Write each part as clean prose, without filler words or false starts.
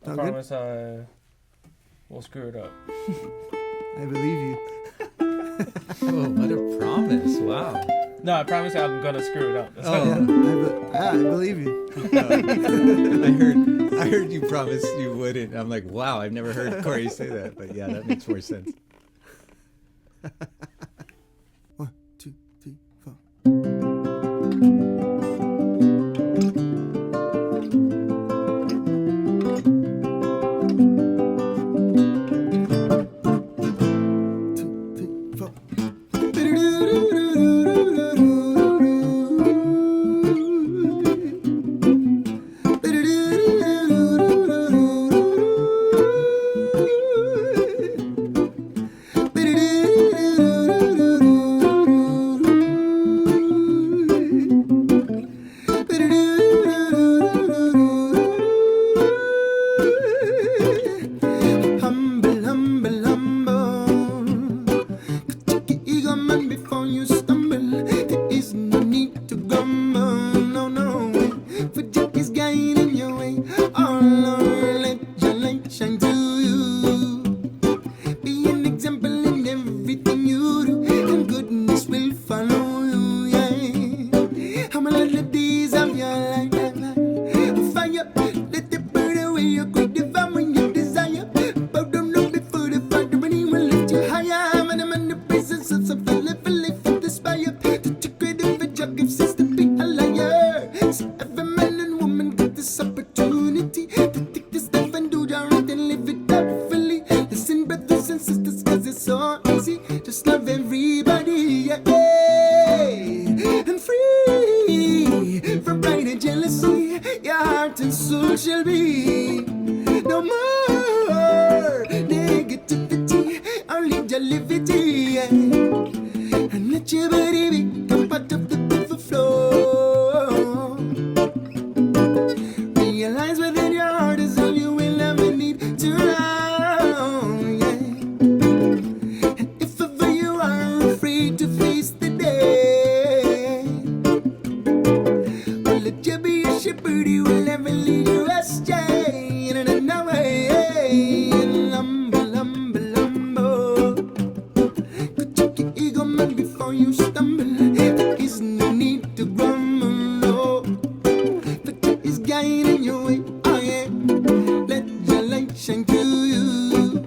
I promise I will screw it up. I believe you. Oh, what a promise. Wow. No, I promise I'm gonna screw it up. That's Oh. I believe you. I heard you promise you wouldn't. I'm like, wow, I've never heard Corey say that. But yeah, that makes more sense. 1, 2, 3, 4. Humble, humble, humble. Check your ego, man, before you stumble. There is no need to grumble, no, no. For Jack is guiding your way. Oh Lord, let your light shine through you. Be an example in everything you do, and goodness will follow you, yeah. How many little days of your life, fire, let it burn away your great divine when you desire. But don't know before the fire, when he will lift you higher. I'm in the presence of some fella, for the spire. To take credit for your gifts is to be a liar. So every man and woman get this opportunity to take this stuff and do the right and live it up fully. Listen, brothers and sisters, cause it's so easy. Just love everybody, yeah, yeah. And free from pride and jealousy. Your heart and soul shall be no more negativity, only jollivity, yeah. And let your body become part of the river flow. Realize within your heart is all you will ever need to know, yeah. And if ever you are afraid to face the day, well, let you be a shepherd, he will never lead you astray. No way, humble, humble, humble. Could check your ego, man, before you stumble. There is no need to grumble, no. But Jack is guiding your way, oh yeah. Let your light shine through you.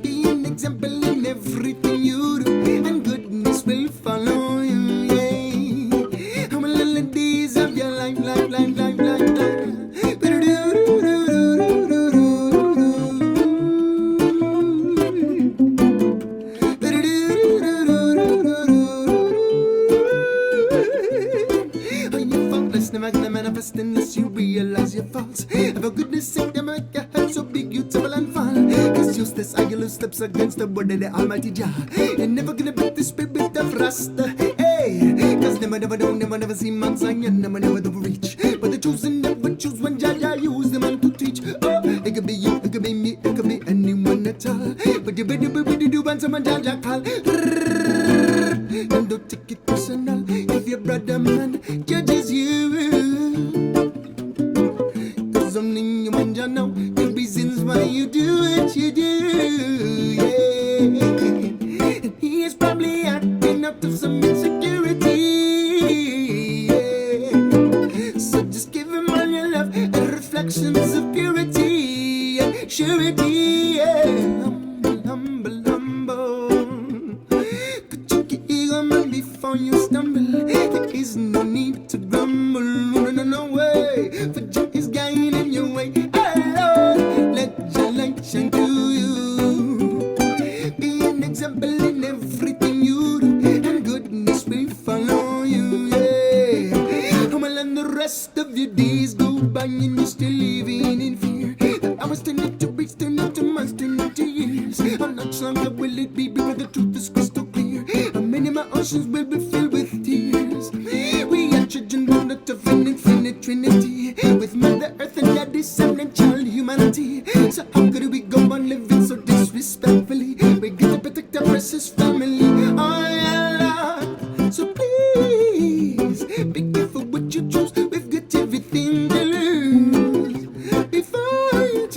Be an example in everything you do, and goodness will follow you, yeah. How many little days of your life, life, life, life, life, life. Never gonna manifest unless you realize your faults. For goodness sake, they make your head so big you tumble and fall. Cause useless are your loose steps against the word of the Almighty Jah. And never gonna beat the spirit of Rasta. Hey, cause never see Mount Zion, never reach. But the chosen never choose when Jah use the man to teach. Oh, it could be you, it could be me, it could be anyone at all. But you better do when someone Jah call. And don't take it personal if your brother man judges you. Cause only you and Jah know the reasons why you do what you do, yeah. And he is probably acting out of some insecurity, yeah. So just give him all your love and reflections of purity and surety, yeah. Humble, humble, humble. Could check your ego, man, before you stumble. There is no need to grumble, no way. For Jah is guiding your way. Oh Lord, let your light shine through you. Be an example in everything you do, and goodness will follow you, yeah. How will the rest of your days go by and you're still living in fear? The hours turn into weeks, turn into months, turn into years. How much longer will it be before the truth is crystal clear? How many more oceans will be filled with tears? We are children born out of an infinite trinity, with Mother Earth and Daddy, Son and Child humanity. So how could we go on living so disrespectfully? We get to protect our precious family, oh yeah, Lord. So please, be careful what you choose. We've got everything to lose before you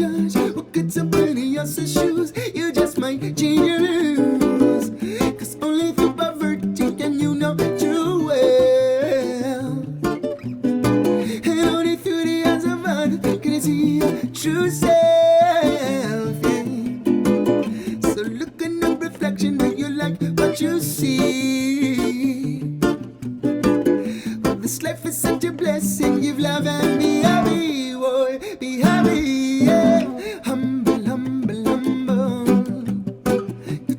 true self. Yeah. So look in the reflection that you like what you see. Oh, this life is such a blessing. Give love and be happy, boy. Be happy, yeah. Humble, humble, humble.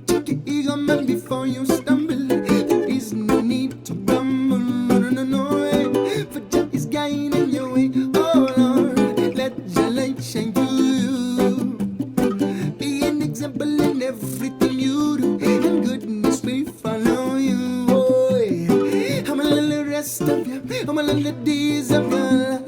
Check your ego, man, before you stumble. There is no need to grumble. No, no, no, no. Eh. For Jah is guiding your way. Oh, Lord, let your light shine through you. Be an example in everything you do, and goodness will follow you, boy. I'm a little rest of you, I'm a little days of your life.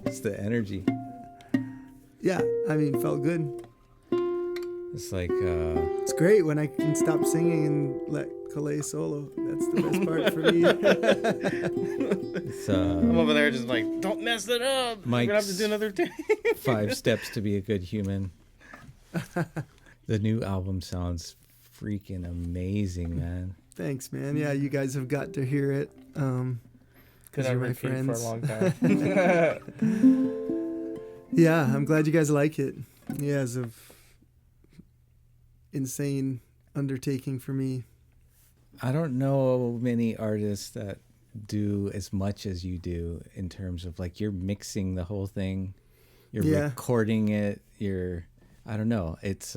It's the energy. Yeah, I mean, felt good. It's like It's great when I can stop singing and let Calais solo. That's the best part for me. it's I'm over there just like, don't mess it up. I'm gonna have to do another take. 5 steps to be a good human. The new album sounds freaking amazing, man. Thanks, man. Yeah, you guys have got to hear it. Because you're I've my repeat for a friends. long time. Yeah, I'm glad you guys like it. Yeah, it's a insane undertaking for me. I don't know many artists that do as much as you do in terms of like you're mixing the whole thing, you're recording it, I don't know. It's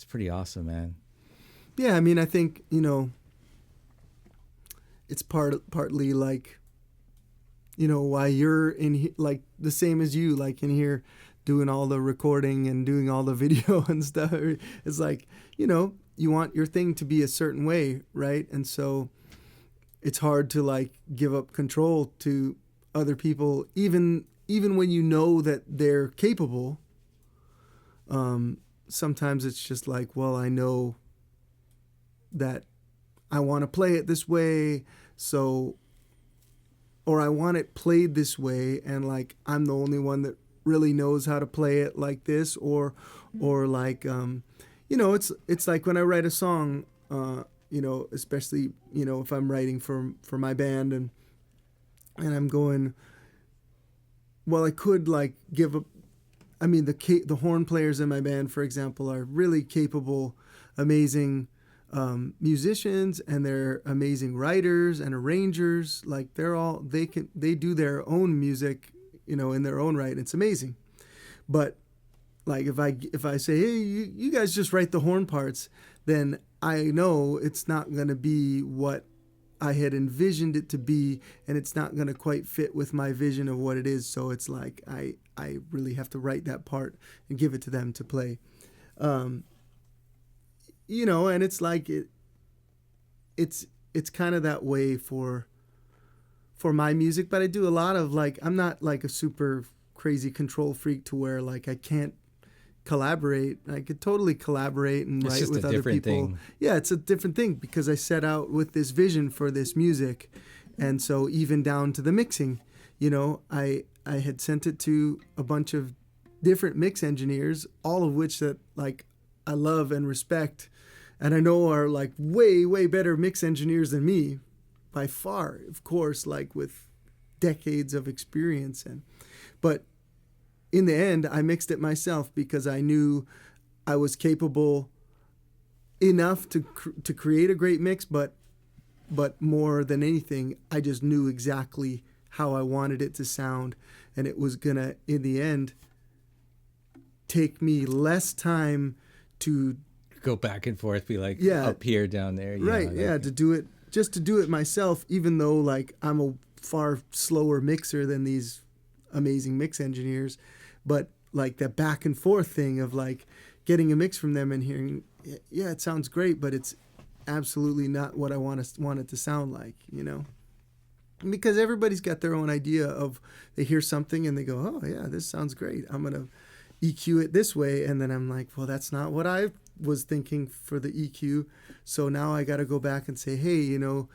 pretty awesome, man. Yeah, I mean, I think, it's partly like, why you're in like the same as you, like in here doing all the recording and doing all the video and stuff. It's like, you want your thing to be a certain way, right? And so it's hard to like give up control to other people, even when you know that they're capable. Sometimes it's just like, well, I know that I want to play it this way, or I want it played this way, and like I'm the only one that really knows how to play it like this, or like it's like when I write a song, especially if I'm writing for my band and I'm going, well, I could like give up. I mean, the horn players in my band, for example, are really capable, amazing musicians, and they're amazing writers and arrangers. Like they do their own music, in their own right. It's amazing. But like if I say, hey, you guys just write the horn parts, then I know it's not going to be what I had envisioned it to be, and it's not going to quite fit with my vision of what it is. So it's like I really have to write that part and give it to them to play. And it's like it's kind of that way for my music, but I do a lot of like, I'm not like a super crazy control freak to where like I can't collaborate. I could totally collaborate and write with other people. Thing. Yeah, it's a different thing because I set out with this vision for this music. And so even down to the mixing, I had sent it to a bunch of different mix engineers, all of which that like I love and respect, and I know are like way, way better mix engineers than me by far, of course, like with decades of experience. But in the end, I mixed it myself because I knew I was capable enough to create a great mix, but more than anything, I just knew exactly how I wanted it to sound, and it was gonna, in the end, take me less time to go back and forth, be like, yeah, up here, down there, right? Know, yeah, to do it myself, even though like I'm a far slower mixer than these amazing mix engineers, but like that back and forth thing of like getting a mix from them and hearing, yeah, it sounds great, but it's absolutely not what I want it to sound like, you know? Because everybody's got their own idea of, they hear something and they go, oh yeah, this sounds great, I'm gonna EQ it this way, and then I'm like, well, that's not what I was thinking for the EQ, so now I got to go back and say, hey, you know,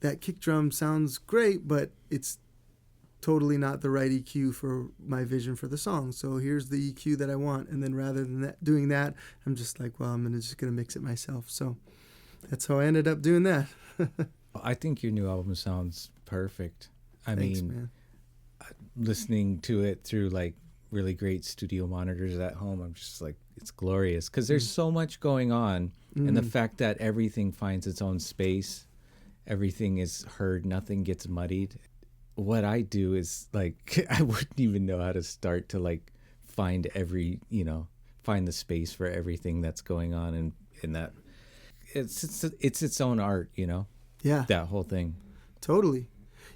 that kick drum sounds great, but it's totally not the right EQ for my vision for the song, so here's the EQ that I want. And then rather than doing that, I'm just like, well, I'm just gonna mix it myself. So that's how I ended up doing that. I think your new album sounds perfect. Thanks, man. Listening to it through like really great studio monitors at home, I'm just like, it's glorious because there's so much going on, and the fact that everything finds its own space, everything is heard, nothing gets muddied. What I do is like, I wouldn't even know how to start to like find find the space for everything that's going on, and in that it's its own art, you know? Yeah. That whole thing. Totally.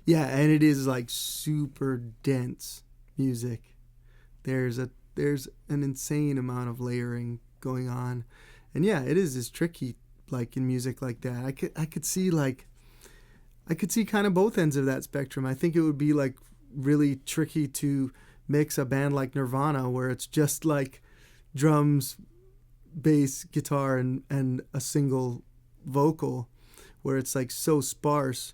Yeah, and it is like super dense music. There's an insane amount of layering going on. And yeah, it is tricky, like in music like that. I could see kind of both ends of that spectrum. I think it would be like really tricky to mix a band like Nirvana, where it's just like drums, bass, guitar, and a single vocal, where it's like so sparse,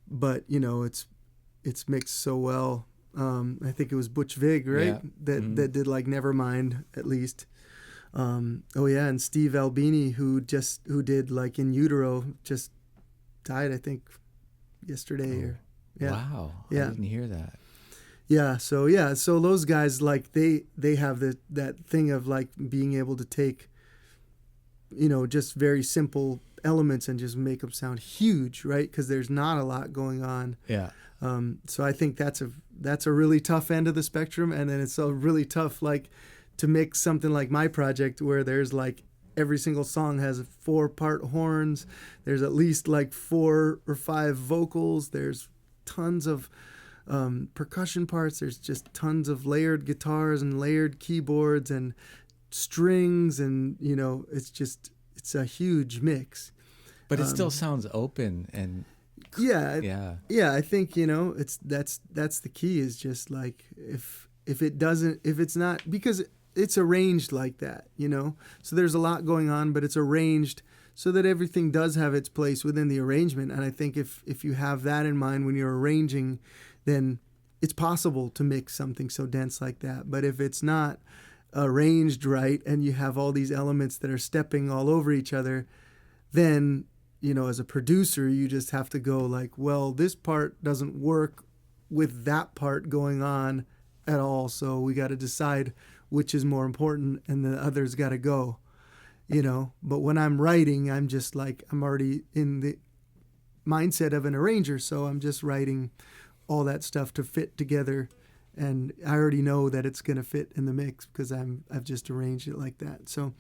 but you know, it's mixed so well. I think it was Butch Vig, right? Yeah. That did like Nevermind, at least. Oh yeah, and Steve Albini, who did like In Utero, just died, I think, yesterday. Or yeah. Wow. Yeah. I didn't hear that. Yeah, so those guys, like they have that thing of like being able to take, you know, just very simple elements and just make them sound huge, right? Because there's not a lot going on. Yeah. So I think that's a really tough end of the spectrum, and then it's a really tough like to mix something like my project, where there's like every single song has 4-part horns. There's at least like 4 or 5 vocals. There's tons of percussion parts. There's just tons of layered guitars and layered keyboards and strings, and you know, it's a huge mix. But it still sounds open and yeah. I think, you know, that's the key, is just like if it's not, because it's arranged like that, you know, so there's a lot going on, but it's arranged so that everything does have its place within the arrangement. And I think if you have that in mind when you're arranging, then it's possible to mix something so dense like that. But if it's not arranged right and you have all these elements that are stepping all over each other, then, you know, as a producer, you just have to go like, well, this part doesn't work with that part going on at all, so we got to decide which is more important, and the other's got to go, you know. But when I'm writing, I'm just like, I'm already in the mindset of an arranger, so I'm just writing all that stuff to fit together, and I already know that it's going to fit in the mix because I've just arranged it like that. So,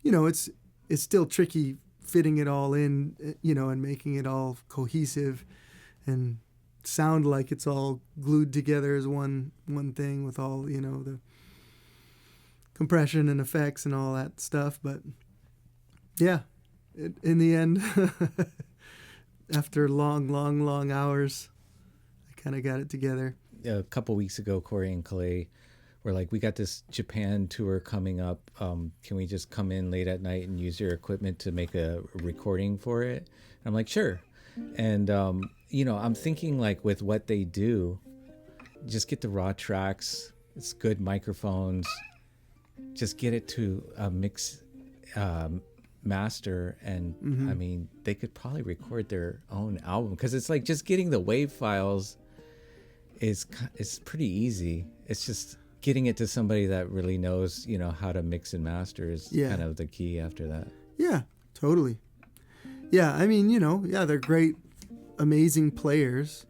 you know, it's still tricky fitting it all in, you know, and making it all cohesive and sound like it's all glued together as one thing with all, you know, the compression and effects and all that stuff. But yeah, in the end, after long hours, I kind of got it together. A couple weeks ago, Corey and Calais were like, we got this Japan tour coming up. Can we just come in late at night and use your equipment to make a recording for it? And I'm like, sure. And, you know, I'm thinking like with what they do, just get the raw tracks. It's good microphones. Just get it to a master, and Mm-hmm. I mean, they could probably record their own album, because it's like just getting the wave files is pretty easy. It's just getting it to somebody that really knows, how to mix and master is kind of the key after that. Yeah, totally. Yeah, I mean, they're great, amazing players.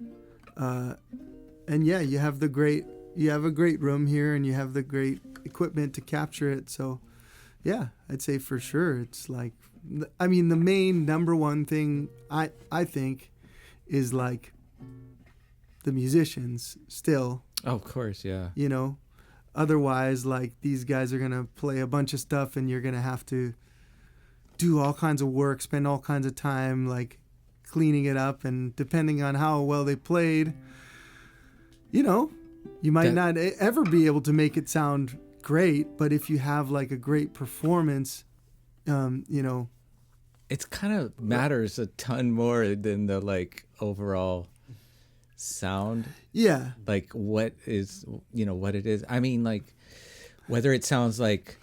And yeah, you have a great room here, and you have the great equipment to capture it. So yeah, I'd say for sure it's like, I mean, the main number one thing I think is like the musicians still. Oh, of course, yeah. Otherwise, like, these guys are gonna play a bunch of stuff, and you're gonna have to do all kinds of work, spend all kinds of time like cleaning it up, and depending on how well they played, you might not ever be able to make it sound great. But if you have like a great performance, it's kind of matters a ton more than the like overall sound. Yeah. Like what is, what it is. I mean, like whether it sounds like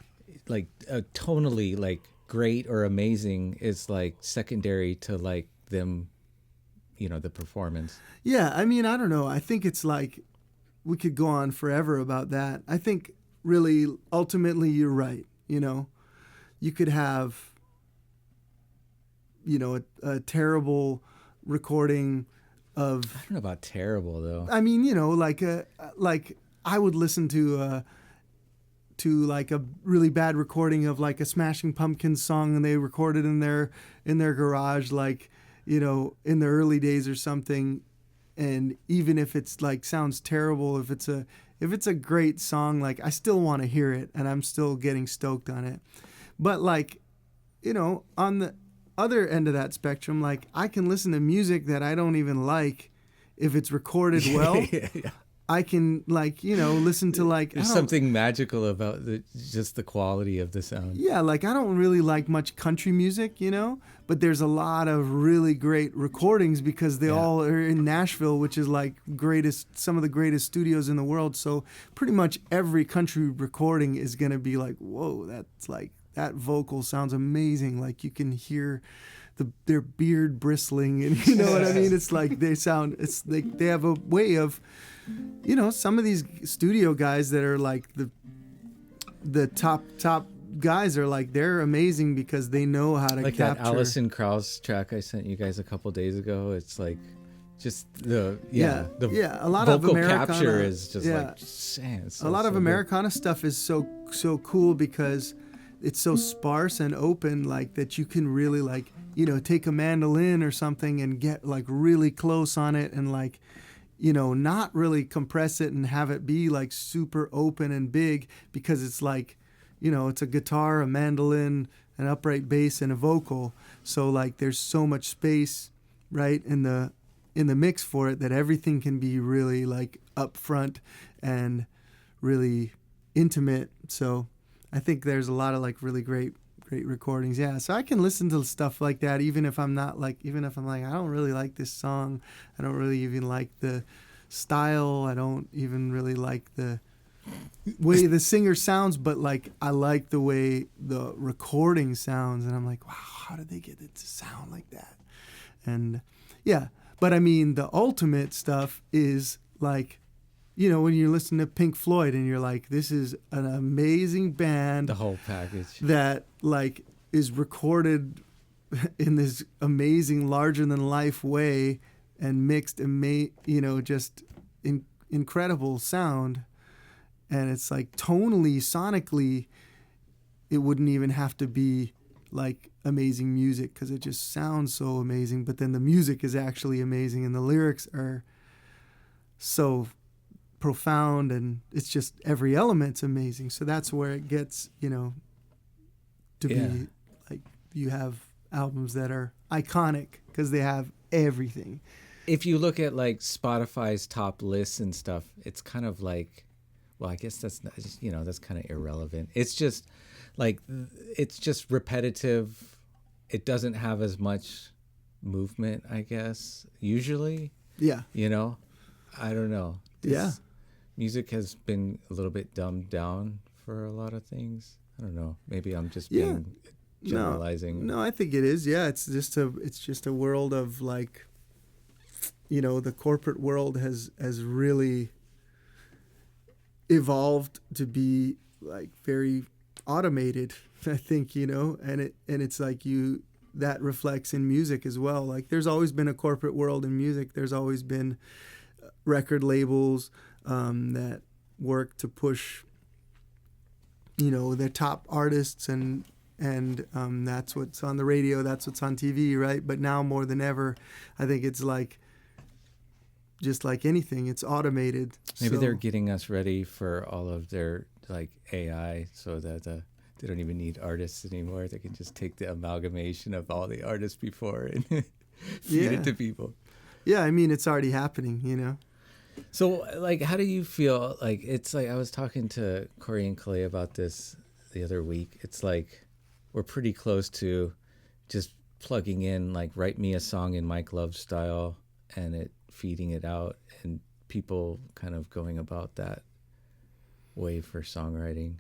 tonally like great or amazing is like secondary to like them, the performance. Yeah. I mean, I don't know. I think it's like, we could go on forever about that. I think really ultimately you're right. You could have, a terrible recording of, I don't know about terrible though. I mean, like I would listen to like a really bad recording of like a Smashing Pumpkins song, and they recorded in their garage, like, in the early days or something. And even if it's like sounds terrible, if it's a great song, like I still want to hear it, and I'm still getting stoked on it. But like, on the other end of that spectrum, like I can listen to music that I don't even like. If it's recorded well, yeah. I can like, listen to like, there's something magical about just the quality of the sound. Yeah, like I don't really like much country music, but there's a lot of really great recordings because they all are in Nashville, which is like some of the greatest studios in the world. So pretty much every country recording is going to be like, whoa, that's like, that vocal sounds amazing. Like you can hear their beard bristling, and you know what I mean? It's like they have a way of, some of these studio guys that are like the top guys are like, they're amazing because they know how to like capture. That Alison Krauss track I sent you guys a couple days ago. It's like just the a lot vocal of Americana capture is just like, man, a lot of Americana stuff is so cool because it's so sparse and open, like that you can really like, take a mandolin or something and get like really close on it, and like, not really compress it and have it be like super open and big, because it's like, it's a guitar, a mandolin, an upright bass, and a vocal. So like there's so much space, right, in the mix for it, that everything can be really like upfront and really intimate. So I think there's a lot of like really great recordings. Yeah. So I can listen to stuff like that, even if I'm like, I don't really like this song. I don't really even like the style. I don't even really like the way the singer sounds, but like, I like the way the recording sounds. And I'm like, wow, how did they get it to sound like that? And yeah, but I mean, the ultimate stuff is like, when you listen to Pink Floyd and you're like, this is an amazing band. The whole package. That like is recorded in this amazing, larger than life way and mixed and just incredible sound. And it's like tonally, sonically, it wouldn't even have to be like amazing music because it just sounds so amazing. But then the music is actually amazing and the lyrics are so profound, and it's just every element's amazing. So that's where it gets, to be like, you have albums that are iconic because they have everything. If you look at like Spotify's top lists and stuff, it's kind of like, well, I guess that's not, that's kind of irrelevant. It's just like, it's just repetitive. It doesn't have as much movement, I guess, usually. Yeah. I don't know. Music has been a little bit dumbed down for a lot of things. I don't know. Maybe I'm just being generalizing. No, I think it is. Yeah, it's just a world of like, the corporate world has really evolved to be like very automated. I think, and it's like that reflects in music as well. Like there's always been a corporate world in music. There's always been record labels that work to push their top artists, and that's what's on the radio, that's what's on TV, right? But now more than ever, I think it's like just like anything, it's automated. Maybe they're getting us ready for all of their like AI, so that they don't even need artists anymore. They can just take the amalgamation of all the artists before and feed it to people. Yeah, I mean, it's already happening, So, like, how do you feel? Like, it's like I was talking to Corey and Clay about this the other week. It's like we're pretty close to just plugging in, like, write me a song in Mike Love style and it feeding it out, and people kind of going about that way for songwriting.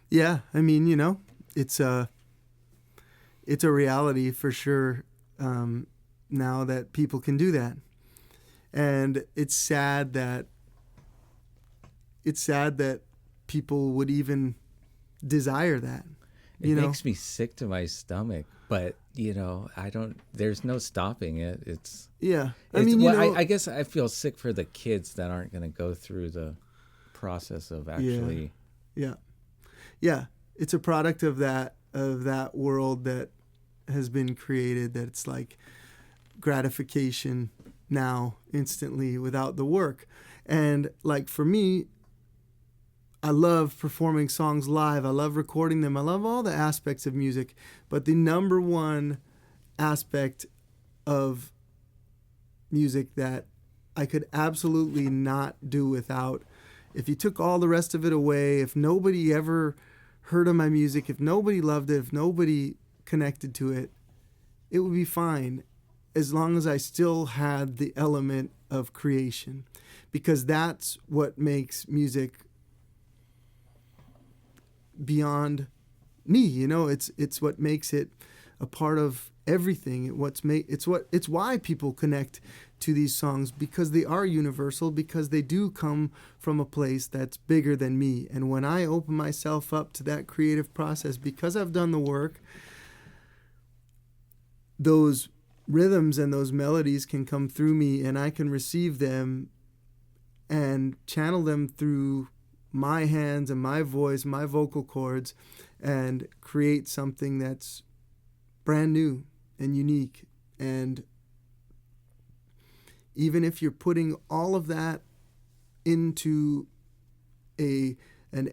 Yeah, I mean, it's a reality for sure now that people can do that. And it's sad that people would even desire that. It makes me sick to my stomach, but there's no stopping it. I guess I feel sick for the kids that aren't going to go through the process of actually. Yeah. It's a product of that world that has been created, that it's like gratification now instantly without the work. And like for me, I love performing songs live. I love recording them. I love all the aspects of music. But the number one aspect of music that I could absolutely not do without, if you took all the rest of it away, if nobody ever heard of my music, if nobody loved it, if nobody connected to it, it would be fine, as long as I still had the element of creation, because that's what makes music beyond me. It's what makes it a part of everything. It's why people connect to these songs, because they are universal, because they do come from a place that's bigger than me. And when I open myself up to that creative process, because I've done the work, those rhythms and those melodies can come through me, and I can receive them and channel them through my hands and my voice, my vocal cords, and create something that's brand new and unique. And even if you're putting all of that into an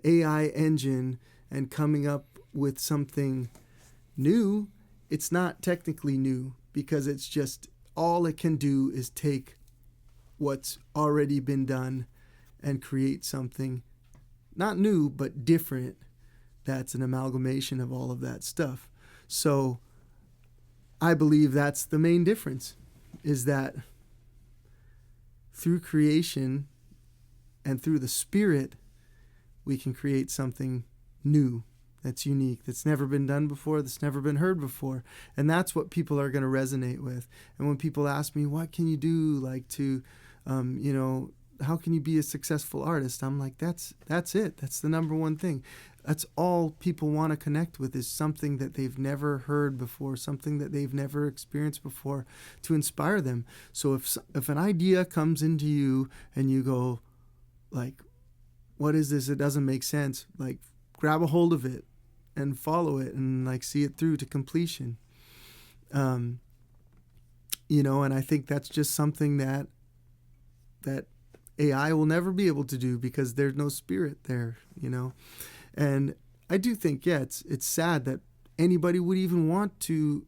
AI engine and coming up with something new, it's not technically new, because it's just, all it can do is take what's already been done and create something not new but different, that's an amalgamation of all of that stuff. So I believe that's the main difference, is that through creation and through the spirit, we can create something new, that's unique, that's never been done before, that's never been heard before. And that's what people are going to resonate with. And when people ask me, what can you do, like, to, how can you be a successful artist? I'm like, that's it. That's the number one thing. That's all people want to connect with, is something that they've never heard before, something that they've never experienced before, to inspire them. So if an idea comes into you and you go, like, what is this? It doesn't make sense. Like, grab a hold of it and follow it and like see it through to completion. And I think that's just something that AI will never be able to do, because there's no spirit there, And I do think, it's sad that anybody would even want to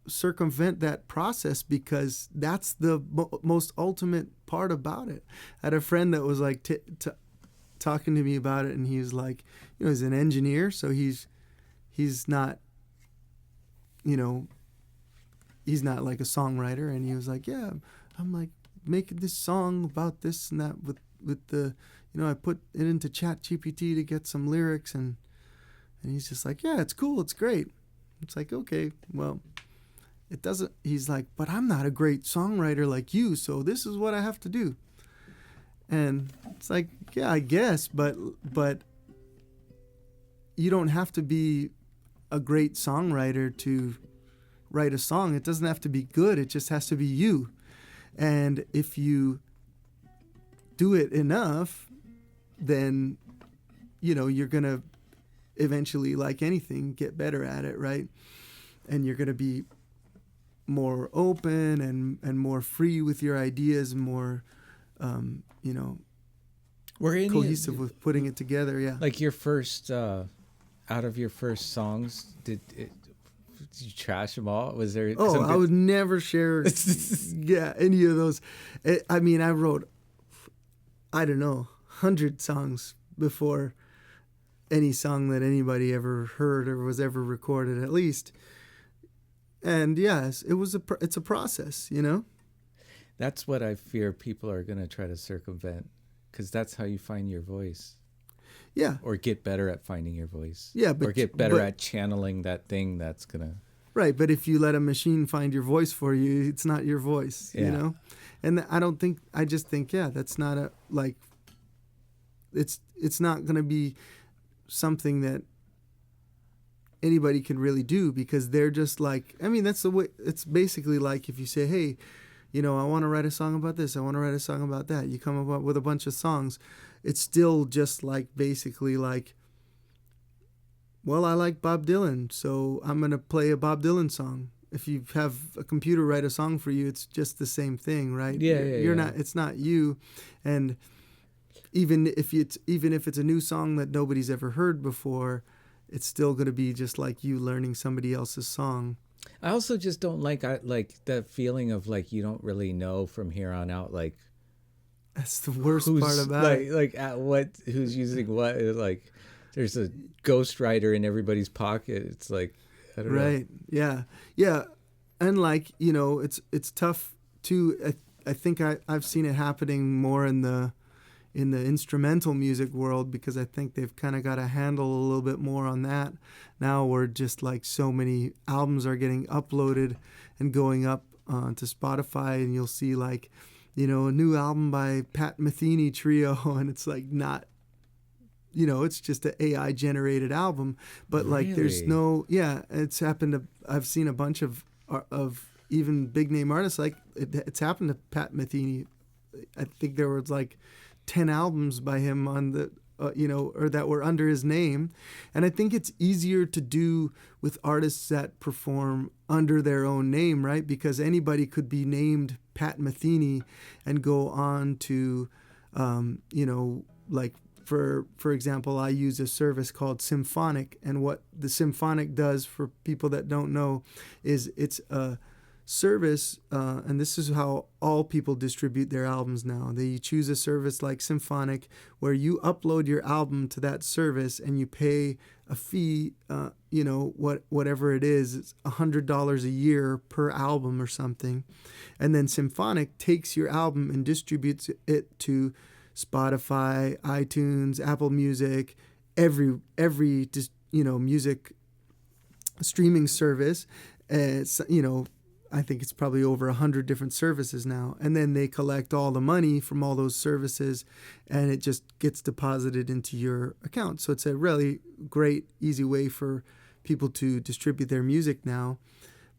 circumvent that process, because that's the most ultimate part about it. I had a friend that was like talking to me about it, and he was like, he's an engineer, so he's not, he's not like a songwriter, and he was like, I'm like making this song about this and that with the, I put it into Chat GPT to get some lyrics, and he's just like, it's cool, it's great. It's like, okay, well, it doesn't, he's like, but I'm not a great songwriter like you, so this is what I have to do. And it's like, yeah, I guess, but you don't have to be a great songwriter to write a song. It doesn't have to be good. It just has to be you. And if you do it enough, then, you know, you're going to eventually, like anything, get better at it, right? And you're going to be more open and more free with your ideas, and more, you know, cohesive with putting it together. Yeah. Like your first, out of your first songs, did you trash them all? Was there? Oh, I would never share, any of those. I mean, I wrote, I don't know, 100 songs before any song that anybody ever heard or was ever recorded, at least. And yes, it's a process, you know? That's what I fear people are going to try to circumvent, because that's how you find your voice. Yeah. Or get better at finding your voice. Yeah, or get better at channeling that thing that's going to... Right, but if you let a machine find your voice for you, it's not your voice, you know? And I just think, yeah, that's not it's not going to be something that anybody can really do, because they're just like, I mean, that's the way, it's basically like if you say, hey, you know, I want to write a song about this, I want to write a song about that. You come up with a bunch of songs. It's still just like, basically like, well, I like Bob Dylan, so I'm going to play a Bob Dylan song. If you have a computer write a song for you, it's just the same thing, right? You're not, it's not you. And even if it's a new song that nobody's ever heard before, it's still going to be just like you learning somebody else's song. I also just don't like that feeling of like you don't really know from here on out, like that's the worst part about it. Like at what, who's using what, like there's a ghostwriter in everybody's pocket. It's like, I don't know. Right. Yeah. Yeah. And like, you know, it's tough too. I think I've seen it happening more in the instrumental music world, because I think they've kind of got a handle a little bit more on that now, where just like so many albums are getting uploaded and going up to Spotify, and you'll see like, you know, a new album by Pat Metheny Trio, and it's like not, you know, it's just an AI generated album, but like really? There's no, it's happened to, I've seen a bunch of even big name artists, like it's happened to Pat Metheny. I think there was like 10 albums by him on the, you know, or that were under his name. And I think it's easier to do with artists that perform under their own name, right? Because anybody could be named Pat Metheny and go on to, you know, like, for example, I use a service called Symphonic, and what the Symphonic does, for people that don't know, is it's a service, and this is how all people distribute their albums now. They choose a service like Symphonic, where you upload your album to that service and you pay a fee, you know, whatever it is, it's $100 a year per album or something, and then Symphonic takes your album and distributes it to Spotify, iTunes, Apple Music, every you know, music streaming service. It's, you know, I think it's probably over 100 different services now. And then they collect all the money from all those services, and it just gets deposited into your account. So it's a really great, easy way for people to distribute their music now.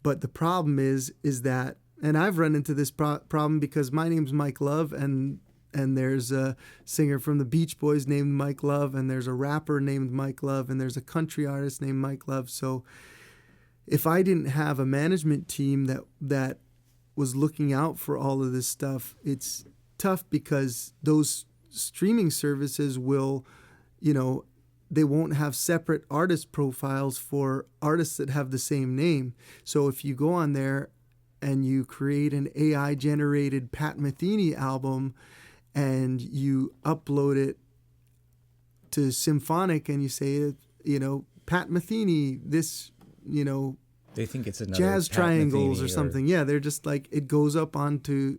But the problem is that, and I've run into this problem because my name's Mike Love, and there's a singer from the Beach Boys named Mike Love, and there's a rapper named Mike Love, and there's a country artist named Mike Love. So if I didn't have a management team that was looking out for all of this stuff, it's tough, because those streaming services will, you know, they won't have separate artist profiles for artists that have the same name. So if you go on there and you create an AI generated Pat Metheny album and you upload it to Symphonic and you say, you know, Pat Metheny, this, you know, they think it's another jazz Pat triangles Metheny or something. Yeah, they're just like, it goes up onto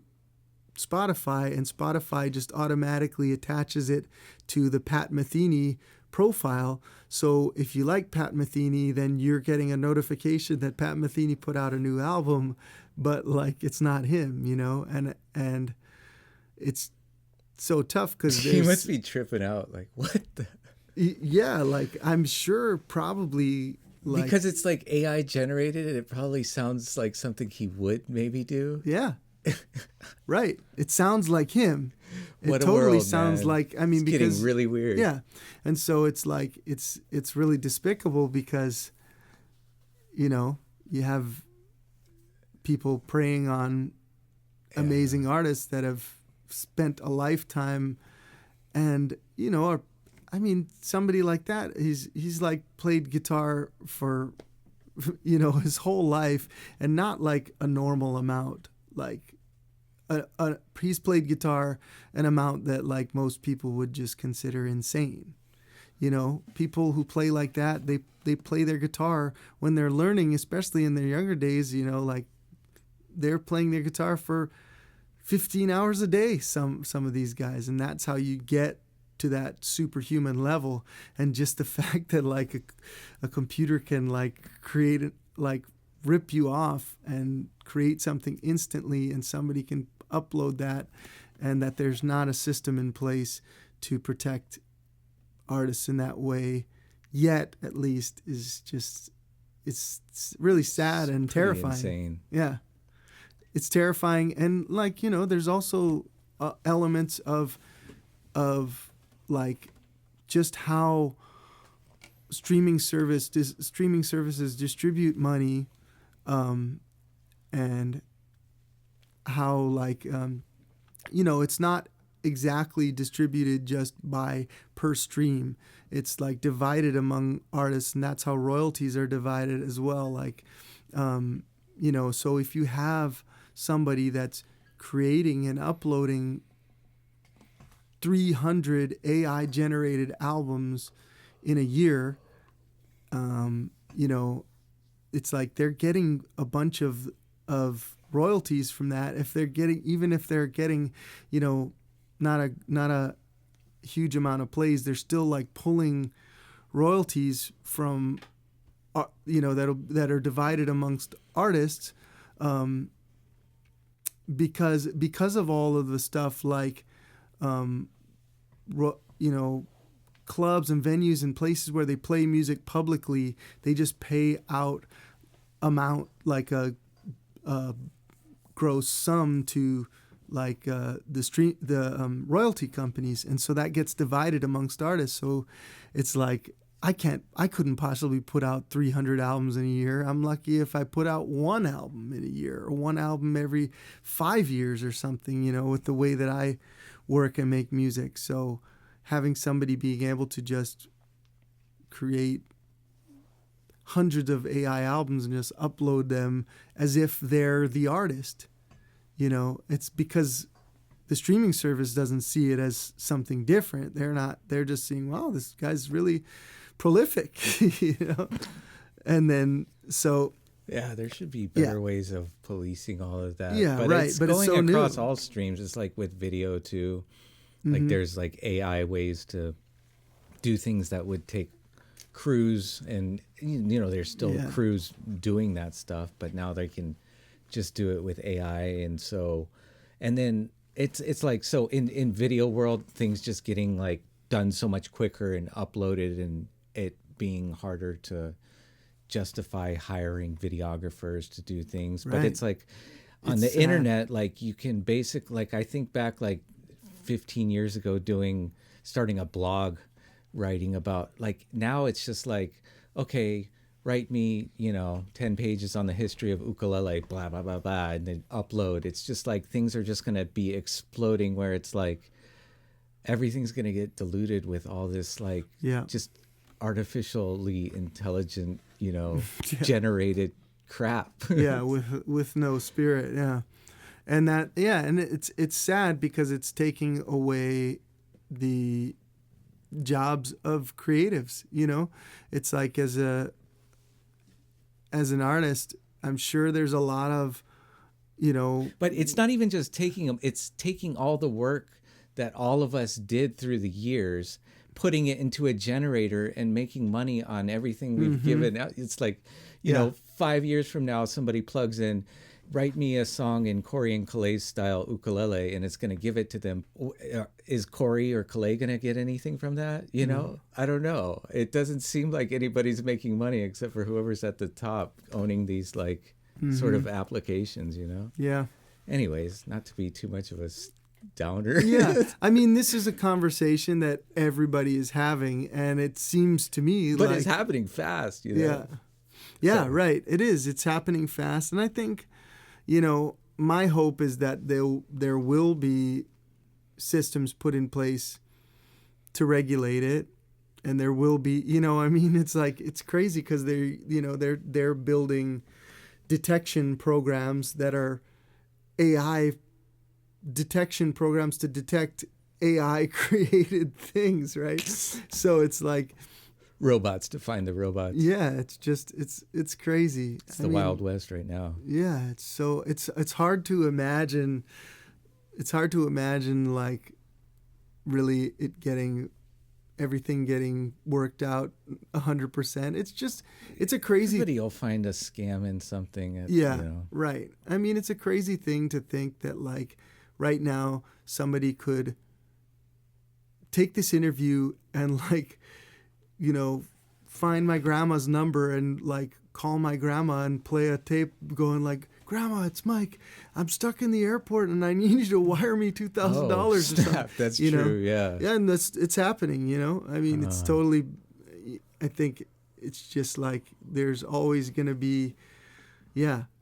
Spotify, and Spotify just automatically attaches it to the Pat Metheny profile. So if you like Pat Metheny, then you're getting a notification that Pat Metheny put out a new album, but like it's not him, you know, and it's so tough because he must be tripping out. Like, what the? Yeah, like I'm sure probably like, because it's like AI generated, and it probably sounds like something he would maybe do. Yeah. Right. It sounds like him. What it a totally world, sounds man. like, I mean, it's because getting really weird. Yeah. And so it's like it's really despicable because, you know, you have people preying on amazing artists that have spent a lifetime and, you know, I mean, somebody like that, he's like played guitar for, you know, his whole life, and not like a normal amount. Like he's played guitar an amount that like most people would just consider insane. You know, people who play like that, they play their guitar when they're learning, especially in their younger days, you know, like they're playing their guitar for 15 hours a day, some of these guys, and that's how you get to that superhuman level. And just the fact that like a computer can like create it, like rip you off and create something instantly, and somebody can upload that, and that there's not a system in place to protect artists in that way yet, at least, is just, it's really sad and terrifying. Insane. Yeah, it's terrifying. And like, you know, there's also elements of like just how streaming services distribute money, and how like you know, it's not exactly distributed just by per stream. It's like divided among artists, and that's how royalties are divided as well. Like you know, so if you have somebody that's creating and uploading 300 AI generated albums in a year, you know, it's like they're getting a bunch of royalties from that. If they're getting, you know, not a huge amount of plays, they're still like pulling royalties from, you know, that are divided amongst artists, because of all of the stuff like, you know, clubs and venues and places where they play music publicly, they just pay out like a gross sum to like the royalty companies, and so that gets divided amongst artists. So it's like I couldn't possibly put out 300 albums in a year. I'm lucky if I put out one album in a year, or one album every 5 years or something, you know, with the way that I work and make music. So having somebody being able to just create hundreds of AI albums and just upload them as if they're the artist, you know, it's because the streaming service doesn't see it as something different. They're just seeing, wow, this guy's really prolific, you know? And then, so. Yeah, there should be better ways of policing all of that. Yeah, but right. It's but going it's so across new. all streams. It's like with video too. Like there's like AI ways to do things that would take crews, and you know, there's still crews doing that stuff, but now they can just do it with AI. And so, and then it's like, so in video world, things just getting like done so much quicker and uploaded, and it being harder to justify hiring videographers to do things. But it's like on the internet, like you can like I think back like 15 years ago starting a blog, writing about, like, now it's just like, okay, write me, you know, 10 pages on the history of ukulele, blah, blah, blah, blah, and then upload. It's just like things are just going to be exploding, where it's like everything's going to get diluted with all this, like, just artificially intelligent, you know, generated crap. with no spirit. And that, and it's sad because it's taking away the jobs of creatives, you know. It's like as an artist, I'm sure there's a lot of, you know. But it's not even just taking them, it's taking all the work that all of us did through the years, putting it into a generator and making money on everything we've given out. It's like, you know, 5 years from now, somebody plugs in, write me a song in Corey and Calais style ukulele, and it's going to give it to them. Is Corey or Calais going to get anything from that? You know, I don't know. It doesn't seem like anybody's making money except for whoever's at the top owning these like sort of applications, you know? Yeah. Anyways, not to be too much of a downer. Yeah. I mean, this is a conversation that everybody is having, and it seems to me but like... it's happening fast, you know? Yeah. Yeah, So- right. It is. It's happening fast. And I think, you know, my hope is that there will be systems put in place to regulate it. And there will be, you know, I mean, it's like, it's crazy because they're building detection programs that are AI detection programs to detect AI created things, right? So it's like, robots to find the robots. yeah, it's just it's crazy. It's the Wild West right now. Yeah, it's hard to imagine. It's hard to imagine like really everything getting worked out 100%. It's a crazy. Everybody will find a scam in something. Yeah, You know. right. I mean, it's a crazy thing to think that like right now somebody could take this interview and like, you know, find my grandma's number and like call my grandma and play a tape going like, Grandma, it's Mike. I'm stuck in the airport and I need you to wire me $2,000 or something. That's you know? true, yeah. Yeah, and it's happening, you know? I mean, it's totally, I think it's just like there's always going to be,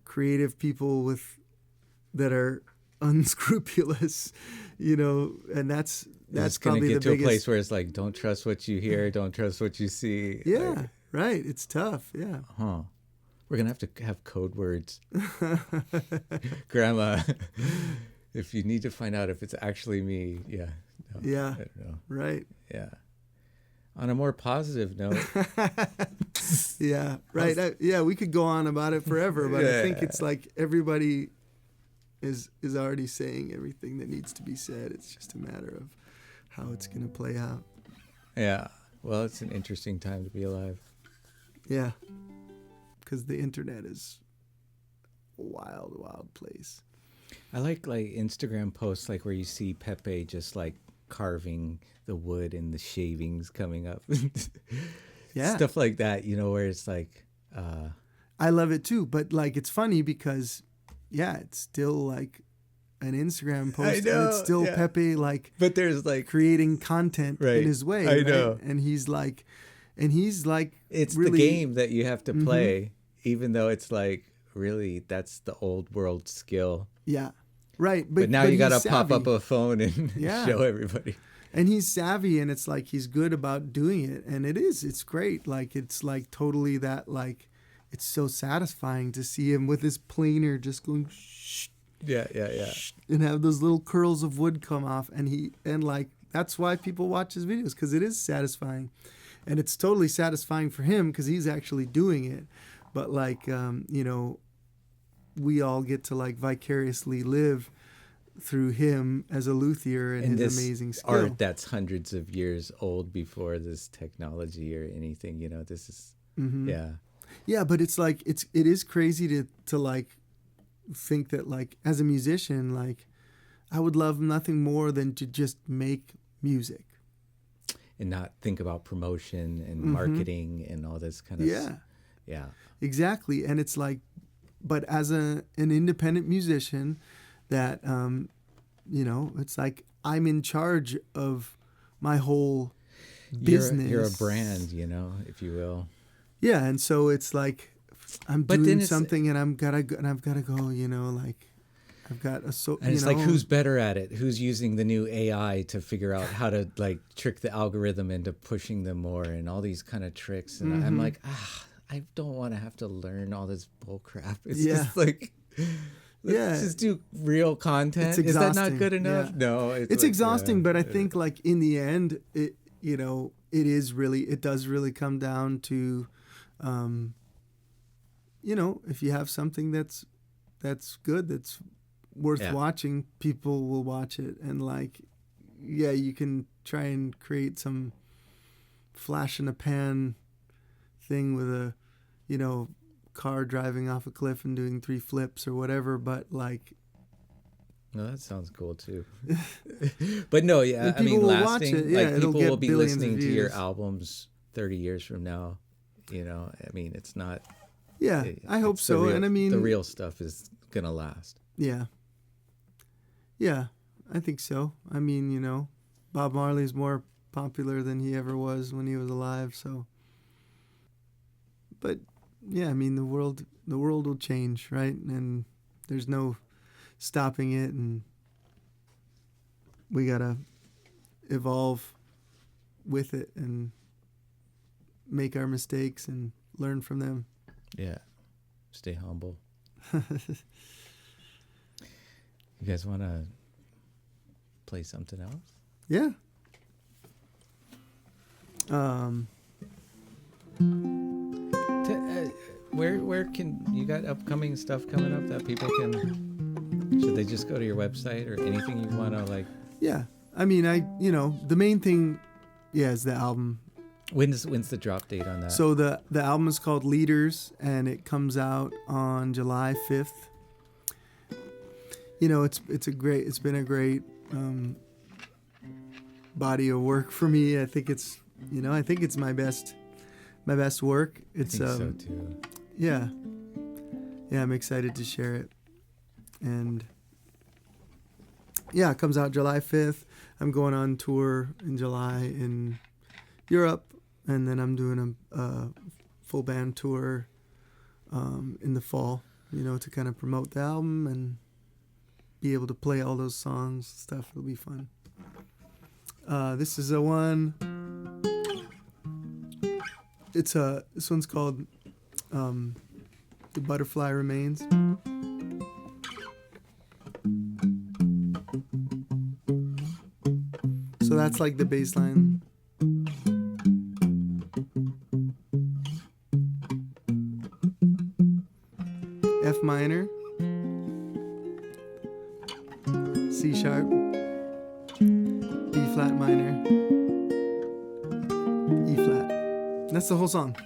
creative people that are unscrupulous, you know, and that's It's probably going to the get to biggest. a place where it's like, don't trust what you hear, don't trust what you see. Yeah, Like, right. It's tough. Yeah. We're going to have code words. Grandma, if you need to find out if it's actually me, yeah. No, Yeah. I don't know. Right. Yeah. On a more positive note, Yeah. Right. We could go on about it forever, but I think it's like everybody is already saying everything that needs to be said. It's just a matter of how it's going to play out. yeah. Well, it's an interesting time to be alive. Yeah. Because the internet is a wild, wild place. I like Instagram posts like where you see Pepe just like carving the wood and the shavings coming up. Yeah. Stuff like that, you know, where it's like I love it too, but like it's funny because it's still like an Instagram post and know, it's still yeah. Pepe like but there's like creating content Right. in his way. I right? know. And he's like it's really, the game that you have to play, even though it's like really that's the old world skill. Yeah. Right. But now you got to he's pop savvy. up a phone and Yeah. show everybody. And he's savvy and it's like he's good about doing it. And it's great. Like it's like totally that like it's so satisfying to see him with his planer just going shh Yeah. and have those little curls of wood come off. And like that's why people watch his videos, because it is satisfying. And it's totally satisfying for him because he's actually doing it. But like, you know, we all get to like vicariously live through him as a luthier and his this amazing skill. art that's hundreds of years old before this technology or anything, you know, this is, yeah. Yeah, but it's like, it is crazy to like think that like as a musician, like I would love nothing more than to just make music. And not think about promotion and marketing and all this kind of yeah. Exactly. And it's like, but as an independent musician that, you know, it's like I'm in charge of my whole business. You're a brand, you know, if you will. Yeah. And so it's like I'm But then doing it's- something and I've got to go, you know, like I've got a And it's like, who's better at it? Who's using the new AI to figure out how to like trick the algorithm into pushing them more and all these kind of tricks. And I'm like, I don't want to have to learn all this bull crap. It's just like, let's just do real content. It's Is that not exhausting. good enough? Yeah. No, It's like, exhausting, but I think like in the end, it, you know, it does really come down to, you know, if you have something that's good, that's worth watching, people will watch it. And like, yeah, you can try and create some flash in a pan thing with a, you know, car driving off a cliff and doing 3 flips or whatever, but like, no, that sounds cool too. But no, yeah, I mean, lasting, yeah, like people will be billions listening of to your views. albums 30 years from now. You know, I mean, it's not. Yeah, I hope so. And I mean, the real stuff is gonna last. Yeah. Yeah, I think so. I mean, you know, Bob Marley's more popular than he ever was when he was alive, so. But yeah, I mean, the world will change, right? And there's no stopping it, and we got to evolve with it and make our mistakes and learn from them. Yeah. Stay humble. You guys want to play something else? Yeah. Where can you got upcoming stuff coming up that people can? Should they just go to your website or anything you want to like? Yeah, I mean, the main thing, is the album. When's the drop date on that? So the album is called Leaders, and it comes out on July 5th. You know, it's been a great body of work for me. I think it's my best work. It's I think so too. Yeah, I'm excited to share it, and it comes out July 5th. I'm going on tour in July in Europe, and then I'm doing a full band tour in the fall, you know, to kind of promote the album and be able to play all those songs and stuff. It'll be fun. This is a one. This one's called The Butterfly Remains. So that's like the bass line. F minor, C sharp, B flat minor, E flat. That's the whole song.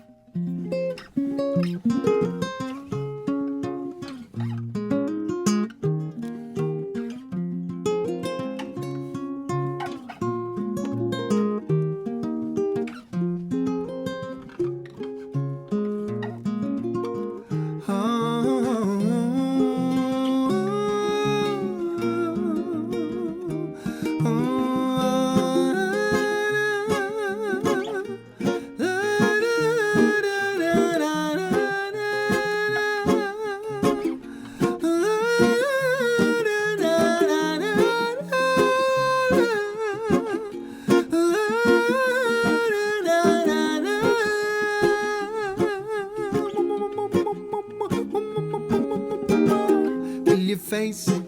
Facing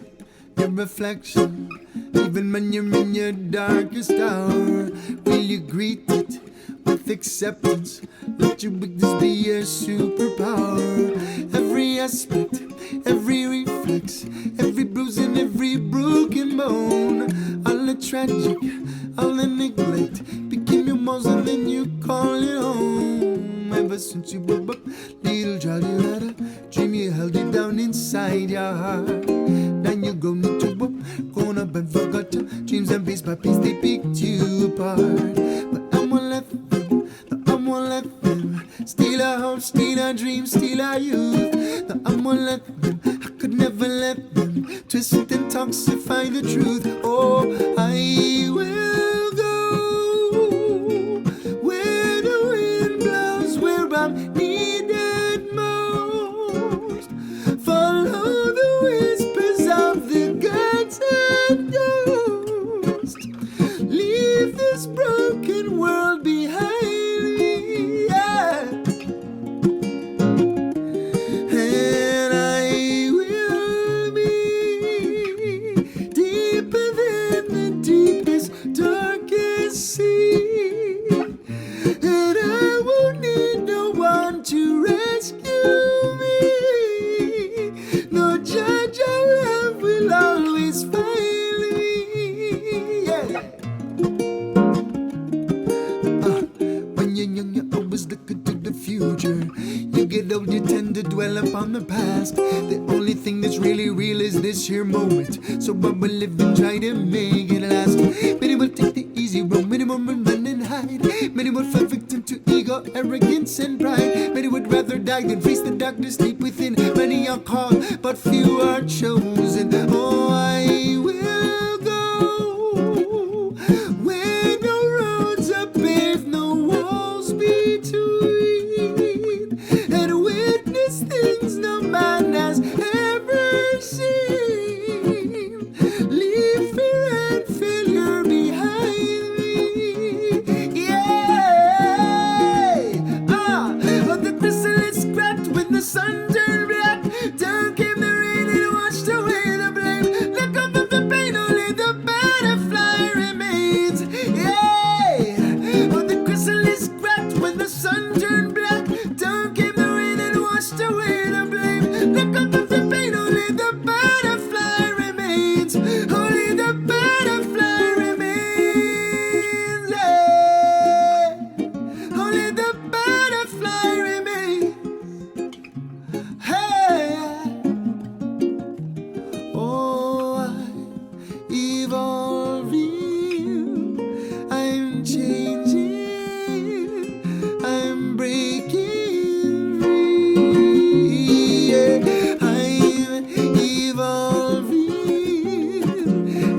your reflection, even when you're in your darkest hour, will you greet it with acceptance? Let your weakness be your superpower. Every aspect, every reflex, every bruise and every broken bone, all the tragic, all the neglect became your most and then you call it home. Ever since you were up, little Johnny had a dream, you held it down inside your heart. Then you go need to up, gone up and forgot your dreams, and piece by piece they picked you apart. But I'm gonna let them, I'm gonna let them steal our hope, steal our dreams, steal our youth. No, I'm gonna let them, I could never let them twist and toxify the truth. Oh, I will go where the wind blows, where I'm needed most. Follow the whispers of the gods and ghosts. Leave this broken world behind me, yeah. And I will be deeper than the deepest, darkest sea. And I won't need no one to rescue me. No judge or love will always find me, yeah. dwell upon the past. The only thing that's really real is this here moment. So I will live and try to make it last. Many will take the easy road, many will run and hide. Many will fall victim to ego, arrogance, and pride. Many would rather die than face the darkness deep within. Many are called, but few are chosen. Oh, I will go where no roads are paved, no walls between, and witness things no man has ever seen. Leave fear and failure behind me. Yeah. But the chrysalis cracked when the sun turned black. Down came the rain and washed away the blame. Look up at the pain, only the butterfly remains. Yeah. But the chrysalis cracked when the sun turned black. Down came the rain and washed away the blame. Look up at the pain, only the butterfly remains. Only the butterfly remains. Yeah. Only the butterfly remains. Hey. Oh, I'm evolving. I'm changing. I'm breaking free. Yeah. I'm evolving.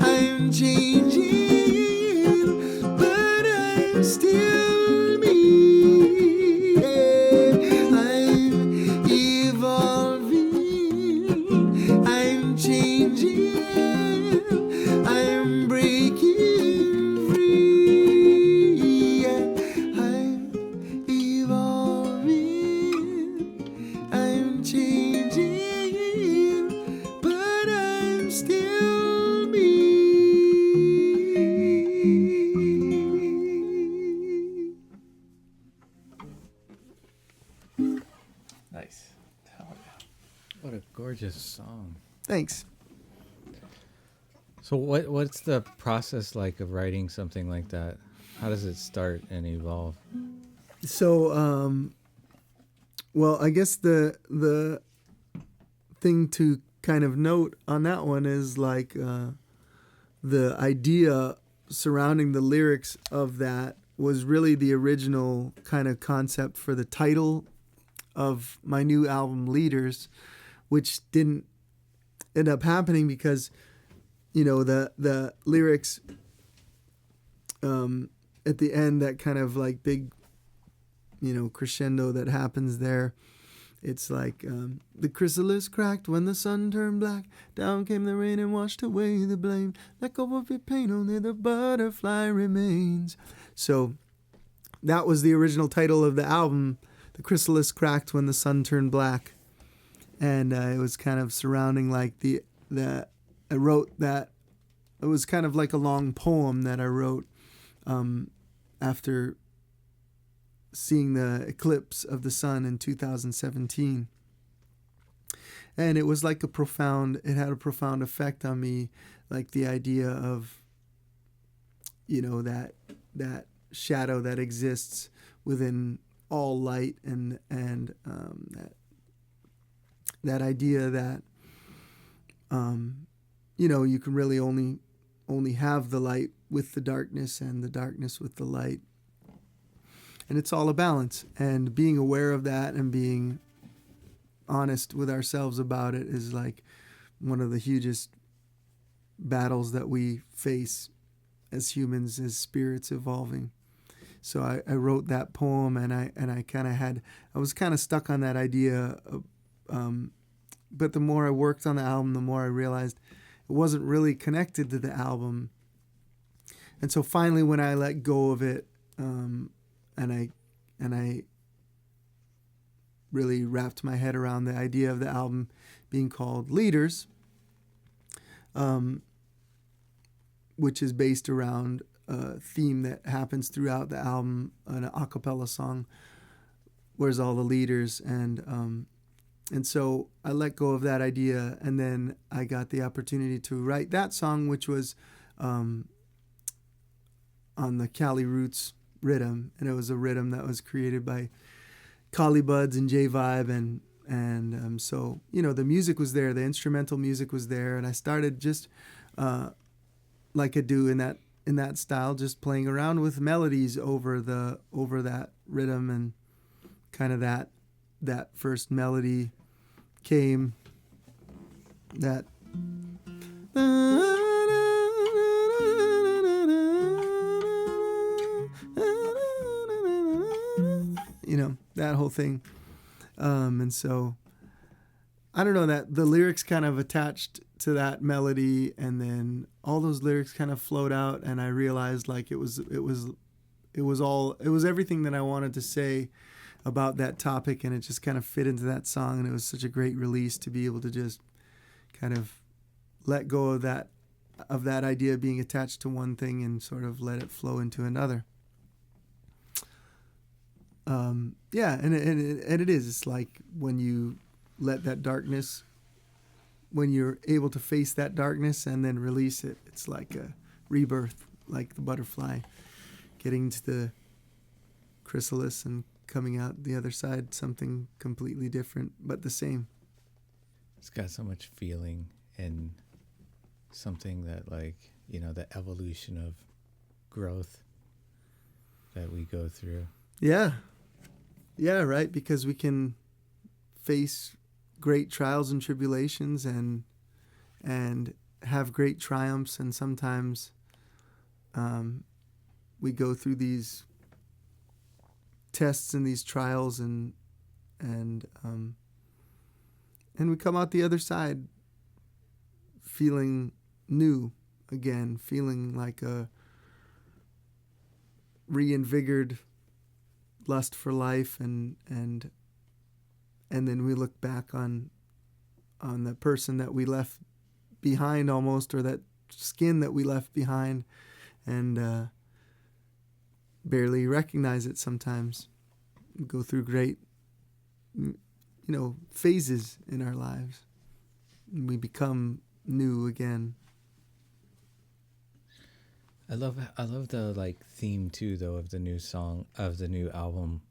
I'm changing, but I'm still me. Yeah. I'm evolving. I'm changing. I'm breaking free. Yeah. I'm evolving. I'm changing, but I'm still me. Nice. Hell yeah. What a gorgeous song. Thanks. So what's the process like of writing something like that? How does it start and evolve? So, well, I guess the thing to kind of note on that one is like the idea surrounding the lyrics of that was really the original kind of concept for the title of my new album, Leaders, which didn't end up happening because, you know, the lyrics at the end, that kind of like big, you know, crescendo that happens there. It's like the chrysalis cracked when the sun turned black. Down came the rain and washed away the blame. Let go of your pain, only the butterfly remains. So that was the original title of the album, The Chrysalis Cracked When the Sun Turned Black. And it was kind of surrounding like I wrote that. It was kind of like a long poem that I wrote after seeing the eclipse of the sun in 2017. And it was like it had a profound effect on me, like the idea of, you know, that shadow that exists within all light, and that idea that, you know, you can really only have the light with the darkness and the darkness with the light. And it's all a balance. And being aware of that and being honest with ourselves about it is like one of the hugest battles that we face as humans, as spirits evolving. So I wrote that poem, and I was kind of stuck on that idea of, but the more I worked on the album, the more I realized it wasn't really connected to the album. And so finally, when I let go of it, and I really wrapped my head around the idea of the album being called Leaders, which is based around a theme that happens throughout the album, an a cappella song, Where's All the Leaders? And so I let go of that idea, and then I got the opportunity to write that song, which was on the Cali Roots rhythm, and it was a rhythm that was created by Collie Buds and J Vibe, So the music was there, the instrumental music was there, and I started just like I do in that style, just playing around with melodies over that rhythm, and kind of that first melody came that that whole thing. And so I don't know, that the lyrics kind of attached to that melody, and then all those lyrics kind of flowed out, and I realized like it was everything that I wanted to say about that topic, and it just kind of fit into that song, and it was such a great release to be able to just kind of let go of that idea being attached to one thing and sort of let it flow into another. And it is. It's like when you let that darkness, when you're able to face that darkness and then release it, it's like a rebirth, like the butterfly getting to the chrysalis and coming out the other side, something completely different, but the same. It's got so much feeling, and something that, like, the evolution of growth that we go through. Yeah, right, because we can face great trials and tribulations and have great triumphs, and sometimes we go through these tests and these trials, and we come out the other side feeling new again, feeling like a reinvigorated lust for life, and then we look back on the person that we left behind, almost, or that skin that we left behind, and barely recognize it sometimes. We go through great phases in our lives, and we become new again. I love the like theme too, though, of the new song, of the new album,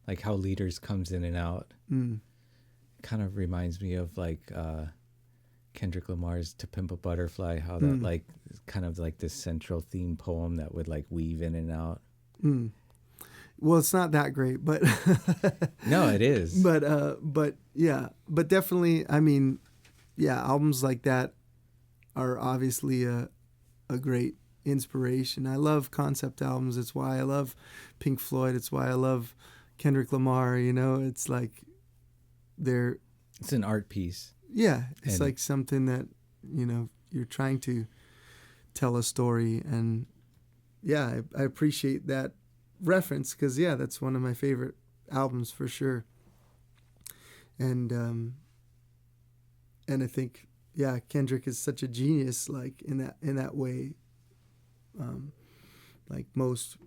like how Leaders comes in and out. Kind of reminds me of like Kendrick Lamar's To Pimp a Butterfly, how that like kind of like this central theme poem that would like weave in and out. Well, it's not that great, but no, it is. But definitely, I mean, albums like that are obviously a great inspiration. I love concept albums. It's why I love Pink Floyd. It's why I love Kendrick Lamar. It's like it's an art piece. Yeah, it's like something that you're trying to tell a story, and I appreciate that reference, because that's one of my favorite albums for sure. And I think Kendrick is such a genius, like in that way. Like most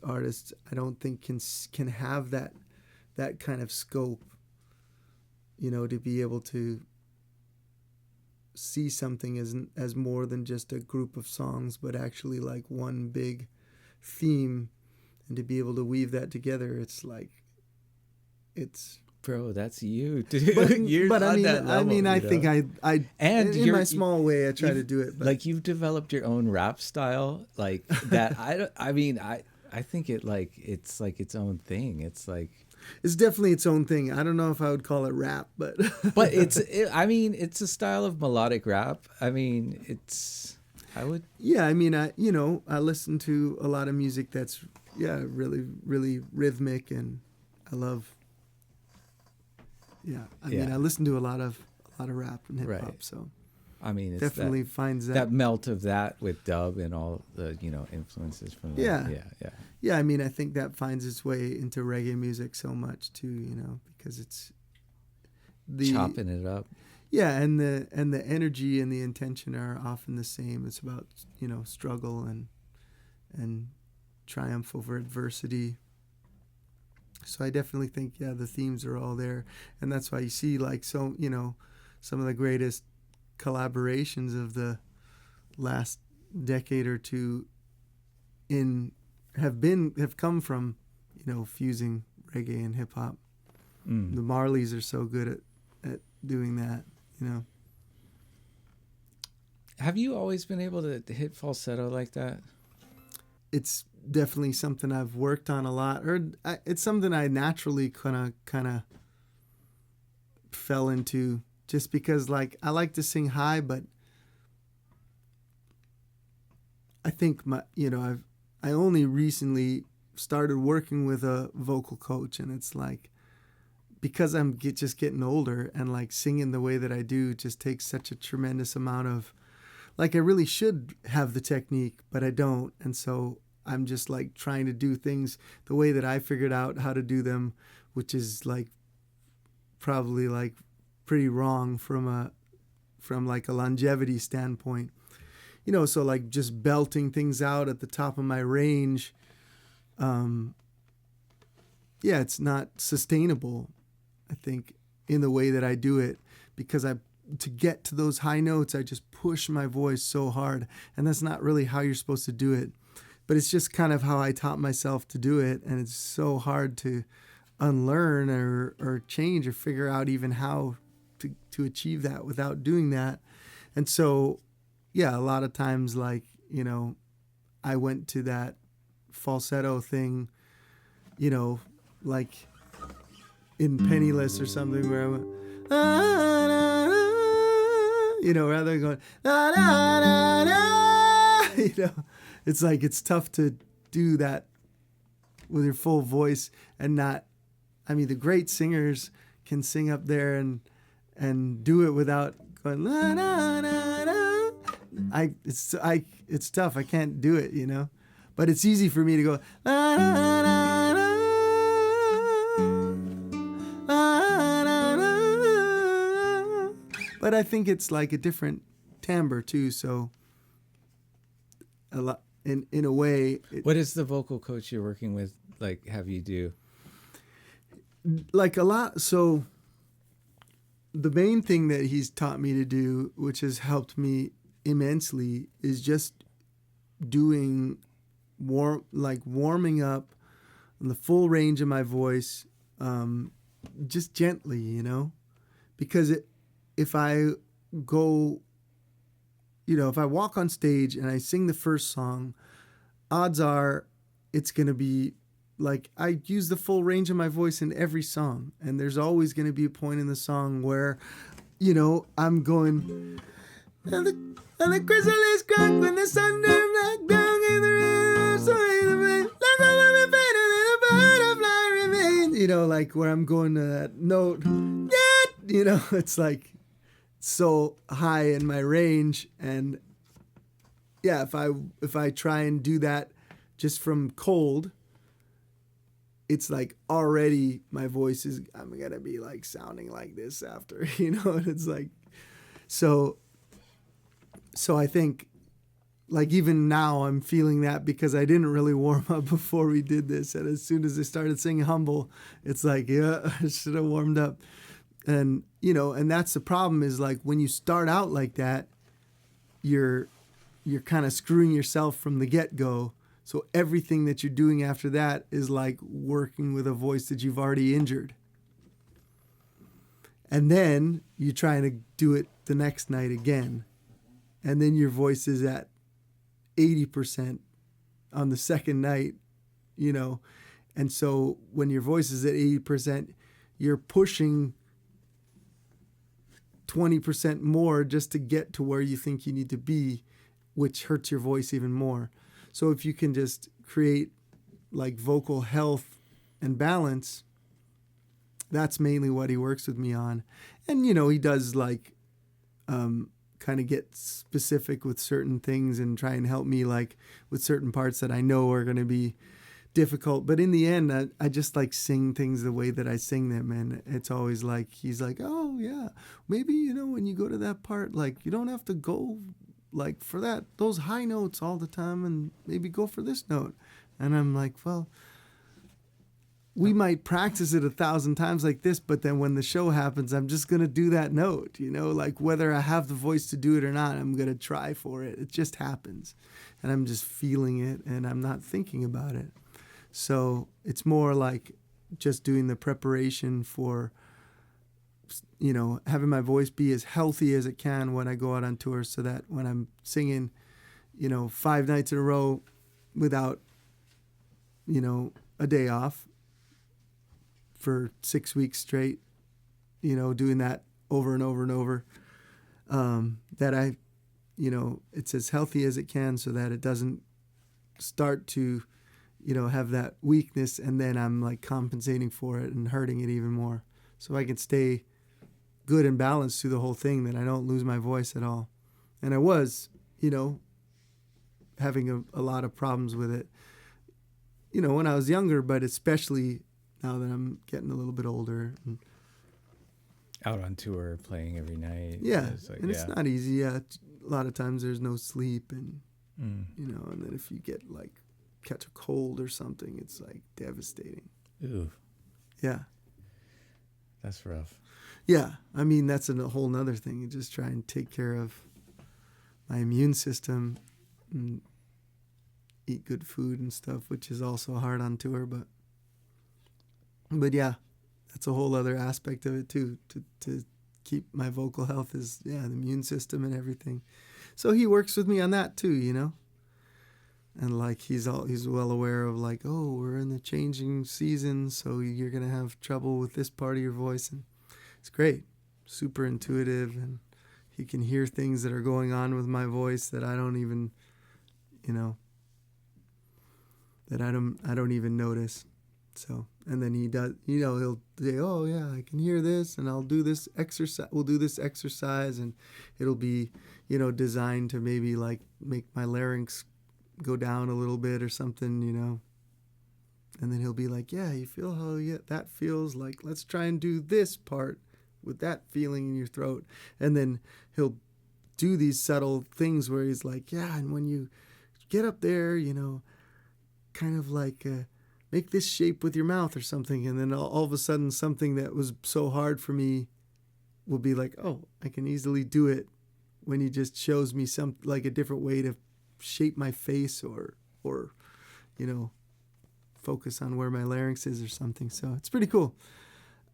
artists, I don't think can have that kind of scope, to be able to see something as more than just a group of songs, but actually like one big theme, and to be able to weave that together. It's like, bro, that's you, dude. You're but on that level, I think I and in my small way, I try to do it. But. Like, you've developed your own rap style, like that. I think it like it's like its own thing. It's definitely its own thing. I don't know if I would call it rap, but it's a style of melodic rap. I listen to a lot of music that's really, really rhythmic, and I love. I mean, I listen to a lot of rap and hip hop, right. So it's definitely finds that melt of that with dub and all the influences from that. Yeah. I mean, I think that finds its way into reggae music so much too, because it's chopping it up. Yeah, and the energy and the intention are often the same. It's about struggle and triumph over adversity. So I definitely think the themes are all there, and that's why you see like some of the greatest collaborations of the last decade or two have come from fusing reggae and hip hop. The Marleys are so good at doing that, you know. Have you always been able to hit falsetto like that? It's definitely something I've worked on a lot, it's something I naturally kind of fell into, just because like I like to sing high, but I think I only recently started working with a vocal coach, and it's like, because I'm just getting older, and like singing the way that I do just takes such a tremendous amount of, like, I really should have the technique, but I don't. And so I'm just like trying to do things the way that I figured out how to do them, which is like probably like pretty wrong from like a longevity standpoint. You know, so like just belting things out at the top of my range, it's not sustainable, I think, in the way that I do it, because to get to those high notes, I just push my voice so hard, and that's not really how you're supposed to do it. But it's just kind of how I taught myself to do it, and it's so hard to unlearn or change or figure out even how to achieve that without doing that. And so, yeah, a lot of times, like, you know, I went to that falsetto thing, you know, like in Penniless or something, where I went, ah, da, da, you know, rather than going, da, da, da, da, you know, it's like, it's tough to do that with your full voice and not, I mean, the great singers can sing up there and do it without going, la, da, da, da. It's tough. I can't do it, you know, but it's easy for me to go, la, da, da, da, da, la, da, da, da. But I think it's like a different timbre too. So a lot, in a way. What is the vocal coach you're working with like have you do? Like a lot. So the main thing that he's taught me to do, which has helped me immensely, is just doing warming up on the full range of my voice, just gently, you know, because if I go, you know, if I walk on stage and I sing the first song, odds are it's going to be like, I use the full range of my voice in every song. And there's always going to be a point in the song where, you know, I'm going, and the chrysalis crack when the sun turned black down in the river, so butterfly remains, you know, like where I'm going to that note, you know, it's like so high in my range. And yeah, if I try and do that just from cold, it's like already my voice is, I'm going to be like sounding like this after, you know, and it's like, so I think like even now I'm feeling that because I didn't really warm up before we did this. And as soon as I started singing Humble, it's like, yeah, I should have warmed up. And, you know, and that's the problem, is like when you start out like that, you're kind of screwing yourself from the get-go. So everything that you're doing after that is like working with a voice that you've already injured. And then you're trying to do it the next night again. And then your voice is at 80% on the second night, you know. And so when your voice is at 80%, you're pushing 20% more just to get to where you think you need to be, which hurts your voice even more. So if you can just create like vocal health and balance, that's mainly what he works with me on. And, you know, he does like kind of get specific with certain things and try and help me like with certain parts that I know are going to be difficult. But in the end, I just like sing things the way that I sing them. And it's always like, he's like, oh yeah, maybe, you know, when you go to that part, like you don't have to go like for those high notes all the time, and maybe go for this note. And I'm like, well, we might practice it 1,000 times like this, but then when the show happens, I'm just going to do that note, you know, like whether I have the voice to do it or not, I'm going to try for it. It just happens. And I'm just feeling it and I'm not thinking about it. So it's more like just doing the preparation for, you know, having my voice be as healthy as it can when I go out on tour, so that when I'm singing, you know, 5 nights in a row without, you know, a day off for 6 weeks straight, you know, doing that over and over and over, that I, you know, it's as healthy as it can so that it doesn't start to, you know, have that weakness and then I'm like compensating for it and hurting it even more. So I can stay good and balanced through the whole thing, that I don't lose my voice at all. And I was, you know, having a lot of problems with it, you know, when I was younger, but especially now that I'm getting a little bit older. And out on tour, playing every night. yeah, Like, and it's not easy. Yeah, a lot of times there's no sleep, and you know, and then if you get like catch a cold or something, it's like devastating. Ooh. Yeah. That's rough. Yeah, I mean, that's a whole nother thing. You just try and take care of my immune system and eat good food and stuff, which is also hard on tour. But yeah, that's a whole other aspect of it too. To keep my vocal health is the immune system and everything. So he works with me on that too, you know. And like he's well aware of like, oh, we're in the changing season, so you're gonna have trouble with this part of your voice, and it's great, super intuitive, and he can hear things that are going on with my voice that I don't even, you know, that I don't even notice. So, and then he does, you know, he'll say, oh yeah, I can hear this, and I'll do this exercise. We'll do this exercise, and it'll be, you know, designed to maybe like make my larynx go down a little bit or something, you know. And then he'll be like, yeah, you feel how that feels, like, let's try and do this part with that feeling in your throat. And then he'll do these subtle things where he's like, yeah, and when you get up there, you know, kind of like make this shape with your mouth or something. And then all of a sudden something that was so hard for me will be like, oh, I can easily do it when he just shows me some like a different way to shape my face or you know, focus on where my larynx is or something. So it's pretty cool.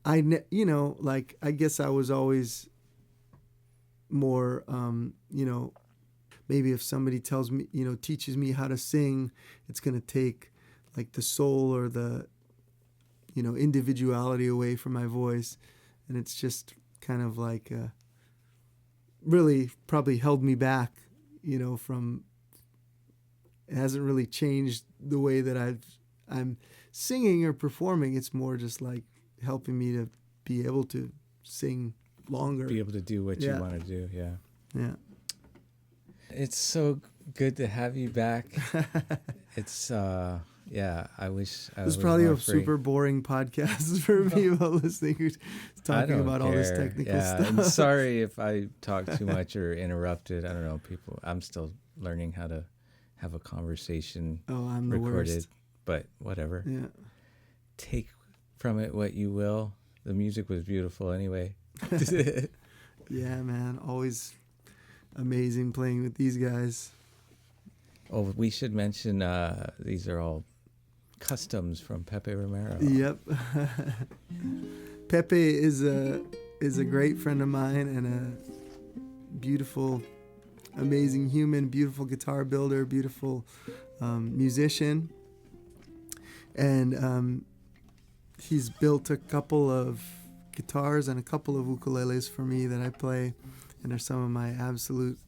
You know, like, I guess I was always more, you know, maybe if somebody tells me, you know, teaches me how to sing, it's going to take like the soul or the, you know, individuality away from my voice. And it's just kind of like, really probably held me back, you know, from, it hasn't really changed the way that I'm singing or performing. It's more just like helping me to be able to sing longer. Be able to do what you want to do, yeah. Yeah. It's so good to have you back. It's, yeah, I wish I was probably more a free. super boring podcast for people listening who's talking about all this technical stuff. And sorry if I talk too much or interrupted. I don't know, people. I'm still learning how to have a conversation I'm the recorded, worst. but whatever. Yeah. Take from it what you will. The music was beautiful anyway. Yeah, man. Always amazing playing with these guys. Oh, we should mention these are all customs from Pepe Romero. Yep. Pepe is a great friend of mine and a beautiful, amazing human, beautiful guitar builder, beautiful musician. And he's built a couple of guitars and a couple of ukuleles for me that I play, and are some of my absolute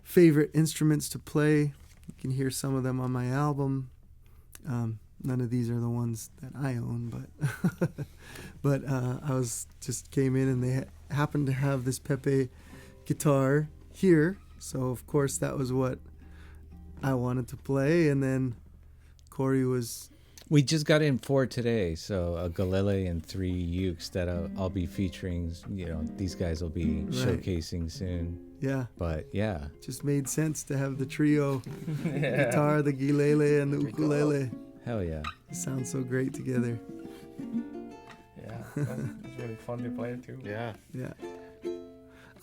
favorite instruments to play. You can hear some of them on my album. None of these are the ones that I own, but I just came in and they happened to have this Pepe guitar here, so of course that was what I wanted to play. And then Corey was. We just got in 4 today, so a ukulele and 3 ukes that I'll be featuring. You know, these guys will be showcasing soon. Yeah. But yeah, just made sense to have the trio, guitar, the ukulele, and the ukulele. Hell yeah. It sounds so great together. Yeah, it's really fun to play it too. Yeah. Yeah.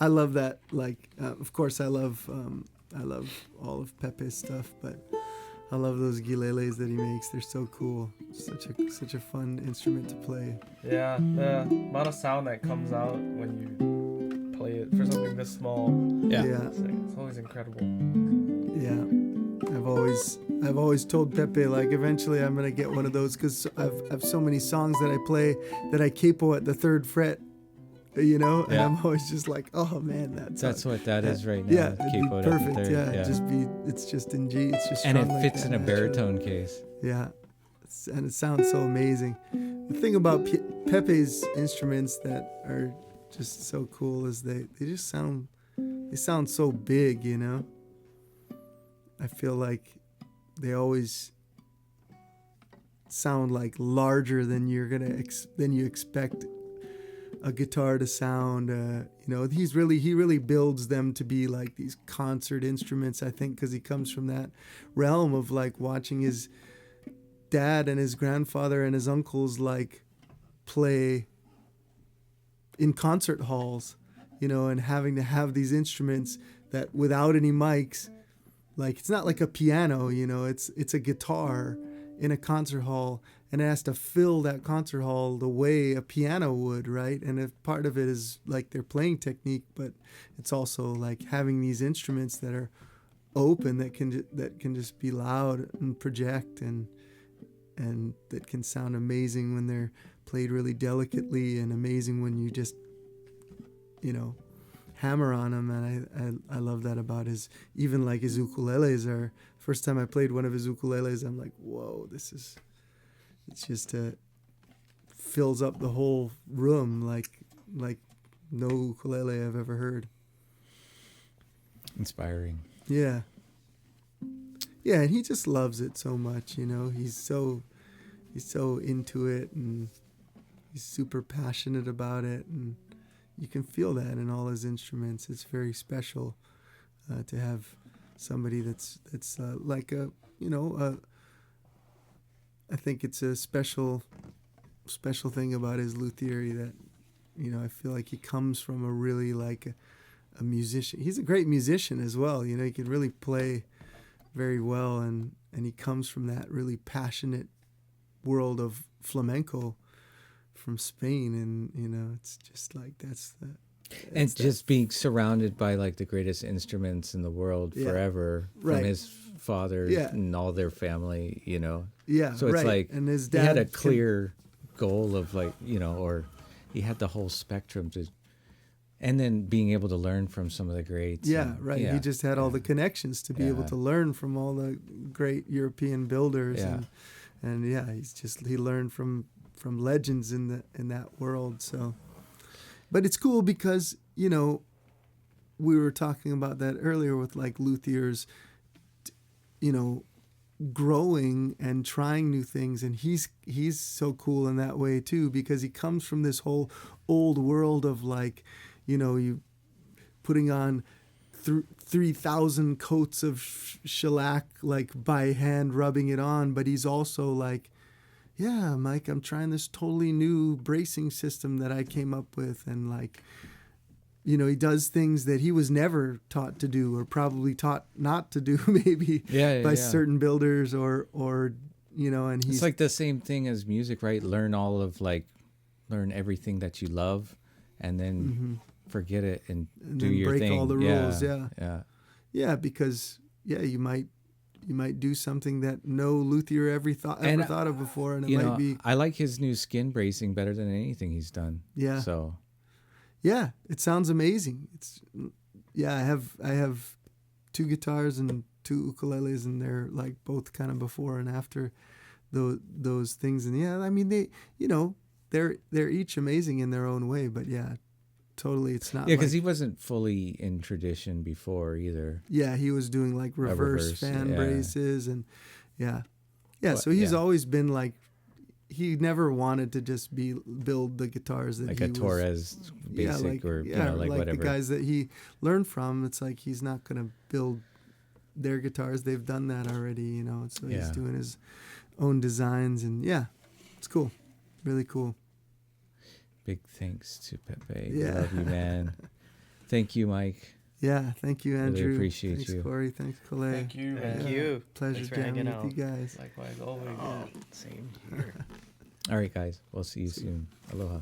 I love that. Like, of course, I love all of Pepe's stuff, but I love those guileles that he makes. They're so cool. Such a fun instrument to play. Yeah, the amount of sound that comes out when you play it for something this small. Yeah. It's always incredible. Yeah. I've always told Pepe, like, eventually I'm gonna get one of those, because I've so many songs that I play that I capo at the 3rd fret, you know, and I'm always just like, oh man, that's what that is right now. Yeah, it'd be perfect. Yeah. It's just in G. It's just and it strung fits like in a naturally. baritone case. Yeah, and it sounds so amazing. The thing about Pepe's instruments that are just so cool is they just sound so big, you know. I feel like they always sound like larger than than you expect a guitar to sound. You know, he really builds them to be like these concert instruments, I think, because he comes from that realm of like watching his dad and his grandfather and his uncles like play in concert halls, you know, and having to have these instruments that without any mics, like, it's not like a piano, you know, it's a guitar in a concert hall, and it has to fill that concert hall the way a piano would, right? And if part of it is like their playing technique, but it's also like having these instruments that are open, that can just be loud and project, and that can sound amazing when they're played really delicately, and amazing when you just, you know, hammer on him. And I love that about his ukuleles. Are first time I played one of his ukuleles, I'm like, whoa, it's just fills up the whole room like no ukulele I've ever heard. Inspiring. Yeah, and he just loves it so much, you know. He's so into it, and he's super passionate about it, and you can feel that in all his instruments. It's very special to have somebody that's like a, you know, I think it's a special thing about his luthiery that, you know, I feel like he comes from a really like a musician. He's a great musician as well. You know, he can really play very well, and he comes from that really passionate world of flamenco from Spain, and you know, it's just like and just being surrounded by like the greatest instruments in the world forever from his father and all their family, you know. Yeah, so it's like, and his dad, he had a clear goal of like, you know, or he had the whole spectrum to, and then being able to learn from some of the greats. Yeah, right. He just had all the connections to be able to learn from all the great European builders, and he learned from legends in that world. So, but it's cool because, you know, we were talking about that earlier with like luthiers, you know, growing and trying new things, and he's so cool in that way too, because he comes from this whole old world of like, you know, you putting on 3,000 coats of shellac like by hand, rubbing it on, but he's also like, yeah, Mike, I'm trying this totally new bracing system that I came up with. And like, you know, he does things that he was never taught to do, or probably taught not to do maybe by certain builders or, you know, and he's... It's like the same thing as music, right? Learn everything that you love, and then forget it and do your break thing. All the rules. Yeah, because you might do something that no luthier ever thought of before, and it might be. I like his new skin bracing better than anything he's done. Yeah. So. Yeah, it sounds amazing. I have 2 guitars and 2 ukuleles, and they're like both kind of before and after those things. And I mean, they, you know, they're each amazing in their own way. But yeah, totally, it's not. Yeah, because he wasn't fully in tradition before either. Yeah, he was doing like reverse fan braces, and so he's always been like, he never wanted to just build the guitars that like he a Torres basic, or you know, like whatever. The guys that he learned from. It's like he's not gonna build their guitars. They've done that already, you know. So he's doing his own designs, and it's cool, really cool. Big thanks to Pepe. Yeah. Love you, man. Thank you, Mike. Yeah, thank you, Andrew. appreciate Thanks, you. Corey. Thanks, Calais. Thank you, man. Thank you. Pleasure Thanks for jamming hanging with you guys. Likewise, always. Same here. All right, guys. We'll see you soon. Aloha.